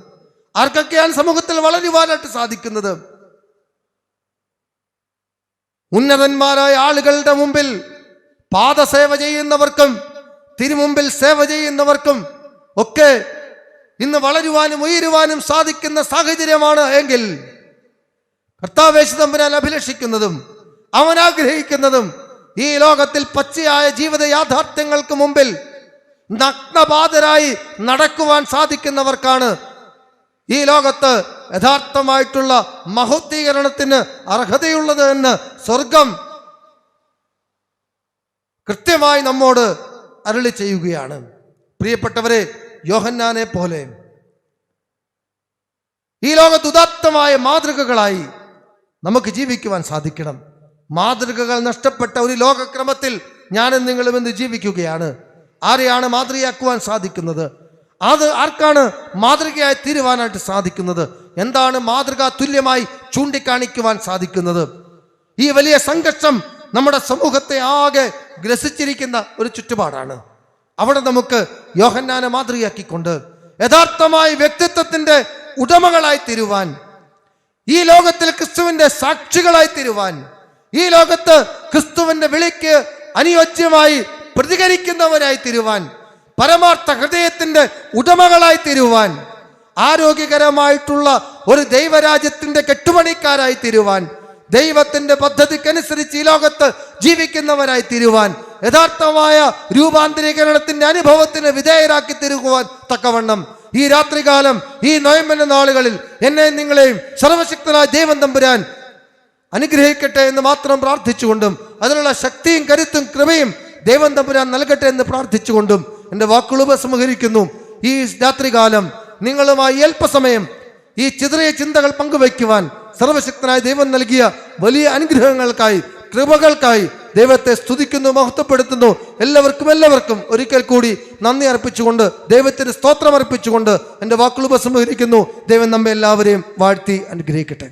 A: ആർക്കൊക്കെയാണ് സമൂഹത്തിൽ വളരുവാനായിട്ട് സാധിക്കുന്നത്? ഉന്നതന്മാരായ ആളുകളുടെ മുമ്പിൽ പാദസേവ ചെയ്യുന്നവർക്കും തിരുമുമ്പിൽ സേവ ചെയ്യുന്നവർക്കും ഒക്കെ ഇന്ന് വളരുവാനും ഉയരുവാനും സാധിക്കുന്ന സാഹചര്യമാണ് എങ്കിൽ കർത്താവേശു തമ്പുരാൻ അഭിലഷിക്കുന്നതും അവൻ ആഗ്രഹിക്കുന്നതും ഈ ലോകത്തിൽ പച്ചയായ ജീവിത യാഥാർത്ഥ്യങ്ങൾക്ക് മുമ്പിൽ നഗ്നപാതരായി നടക്കുവാൻ സാധിക്കുന്നവർക്കാണ് ഈ ലോകത്ത് യഥാർത്ഥമായിട്ടുള്ള മഹോദ്ധീകരണത്തിന് അർഹതയുള്ളത് എന്ന് സ്വർഗം കൃത്യമായി നമ്മോട് അരുളി ചെയ്യുകയാണ്. പ്രിയപ്പെട്ടവരെ, യോഹന്നാനെ പോലെ ഈ ലോകത്ത് ഉദാത്തമായ മാതൃകകളായി നമുക്ക് ജീവിക്കുവാൻ സാധിക്കണം. മാതൃകകൾ നഷ്ടപ്പെട്ട ഒരു ലോകക്രമത്തിൽ ഞാനും നിങ്ങളും ഇന്ന് ജീവിക്കുകയാണ്. ആരെയാണ് മാതൃകയാക്കുവാൻ സാധിക്കുന്നത്? അത് ആർക്കാണ് മാതൃകയായി തീരുവാനായിട്ട് സാധിക്കുന്നത്? എന്താണ് മാതൃകാ തുല്യമായി ചൂണ്ടിക്കാണിക്കുവാൻ സാധിക്കുന്നത്? ഈ വലിയ സംഘർഷം നമ്മുടെ സമൂഹത്തെ ആകെ ഗ്രസിച്ചിരിക്കുന്ന ഒരു ചുറ്റുപാടാണ്. അവിടെ നമുക്ക് യോഹന്നാനെ മാതൃകയാക്കിക്കൊണ്ട് യഥാർത്ഥമായ വ്യക്തിത്വത്തിന്റെ ഉടമകളായി തീരുവാൻ, ഈ ലോകത്തിൽ ക്രിസ്തുവിന്റെ സാക്ഷികളായി തീരുവാൻ, ഈ ലോകത്ത് ക്രിസ്തുവിന്റെ വിളിക്ക് അനുയോജ്യമായി പ്രതികരിക്കുന്നവരായി തീരുവാൻ, പരമാർത്ഥ ഹൃദയത്തിന്റെ ഉടമകളായി തീരുവാൻ, ആരോഗ്യകരമായിട്ടുള്ള ഒരു ദൈവരാജ്യത്തിന്റെ കെട്ടുപണിക്കാരായി തീരുവാൻ, ദൈവത്തിന്റെ പദ്ധതിക്കനുസരിച്ച് ഈ ലോകത്ത് ജീവിക്കുന്നവരായി തീരുവാൻ, യഥാർത്ഥമായ രൂപാന്തരീകരണത്തിന്റെ അനുഭവത്തിന് വിധേയരാക്കി തീരുവാൻ തക്കവണ്ണം ഈ രാത്രികാലം, ഈ നൊയമ്പന്റെ നാളുകളിൽ എന്നെ നിങ്ങളെയും സർവശക്തനായ ദൈവം തമ്പുരാൻ അനുഗ്രഹിക്കട്ടെ എന്ന് മാത്രം പ്രാർത്ഥിച്ചുകൊണ്ടും അതിനുള്ള ശക്തിയും കരുത്തും കൃപയും ദൈവം തമ്പുരാൻ നൽകട്ടെ എന്ന് പ്രാർത്ഥിച്ചുകൊണ്ടും എൻ്റെ വാക്കുകൾ ഉപസംഹരിക്കുന്നു. ഈ രാത്രികാലം നിങ്ങളുമായി അല്പസമയം ഈ ചിതറിയ ചിന്തകൾ പങ്കുവയ്ക്കുവാൻ സർവശക്തനായ ദൈവം നൽകിയ വലിയ അനുഗ്രഹങ്ങൾക്കായി, കൃപകൾക്കായി ദൈവത്തെ സ്തുതിക്കുന്നു, മഹത്വപ്പെടുത്തുന്നു. എല്ലാവർക്കും ഒരിക്കൽ കൂടി നന്ദി അർപ്പിച്ചുകൊണ്ട്, ദൈവത്തിന് സ്തോത്രം അർപ്പിച്ചുകൊണ്ട് എൻ്റെ വാക്കുകൾ ഉപസംഹരിക്കുന്നു. ദൈവം നമ്മെ എല്ലാവരെയും വാഴ്ത്തി അനുഗ്രഹിക്കട്ടെ.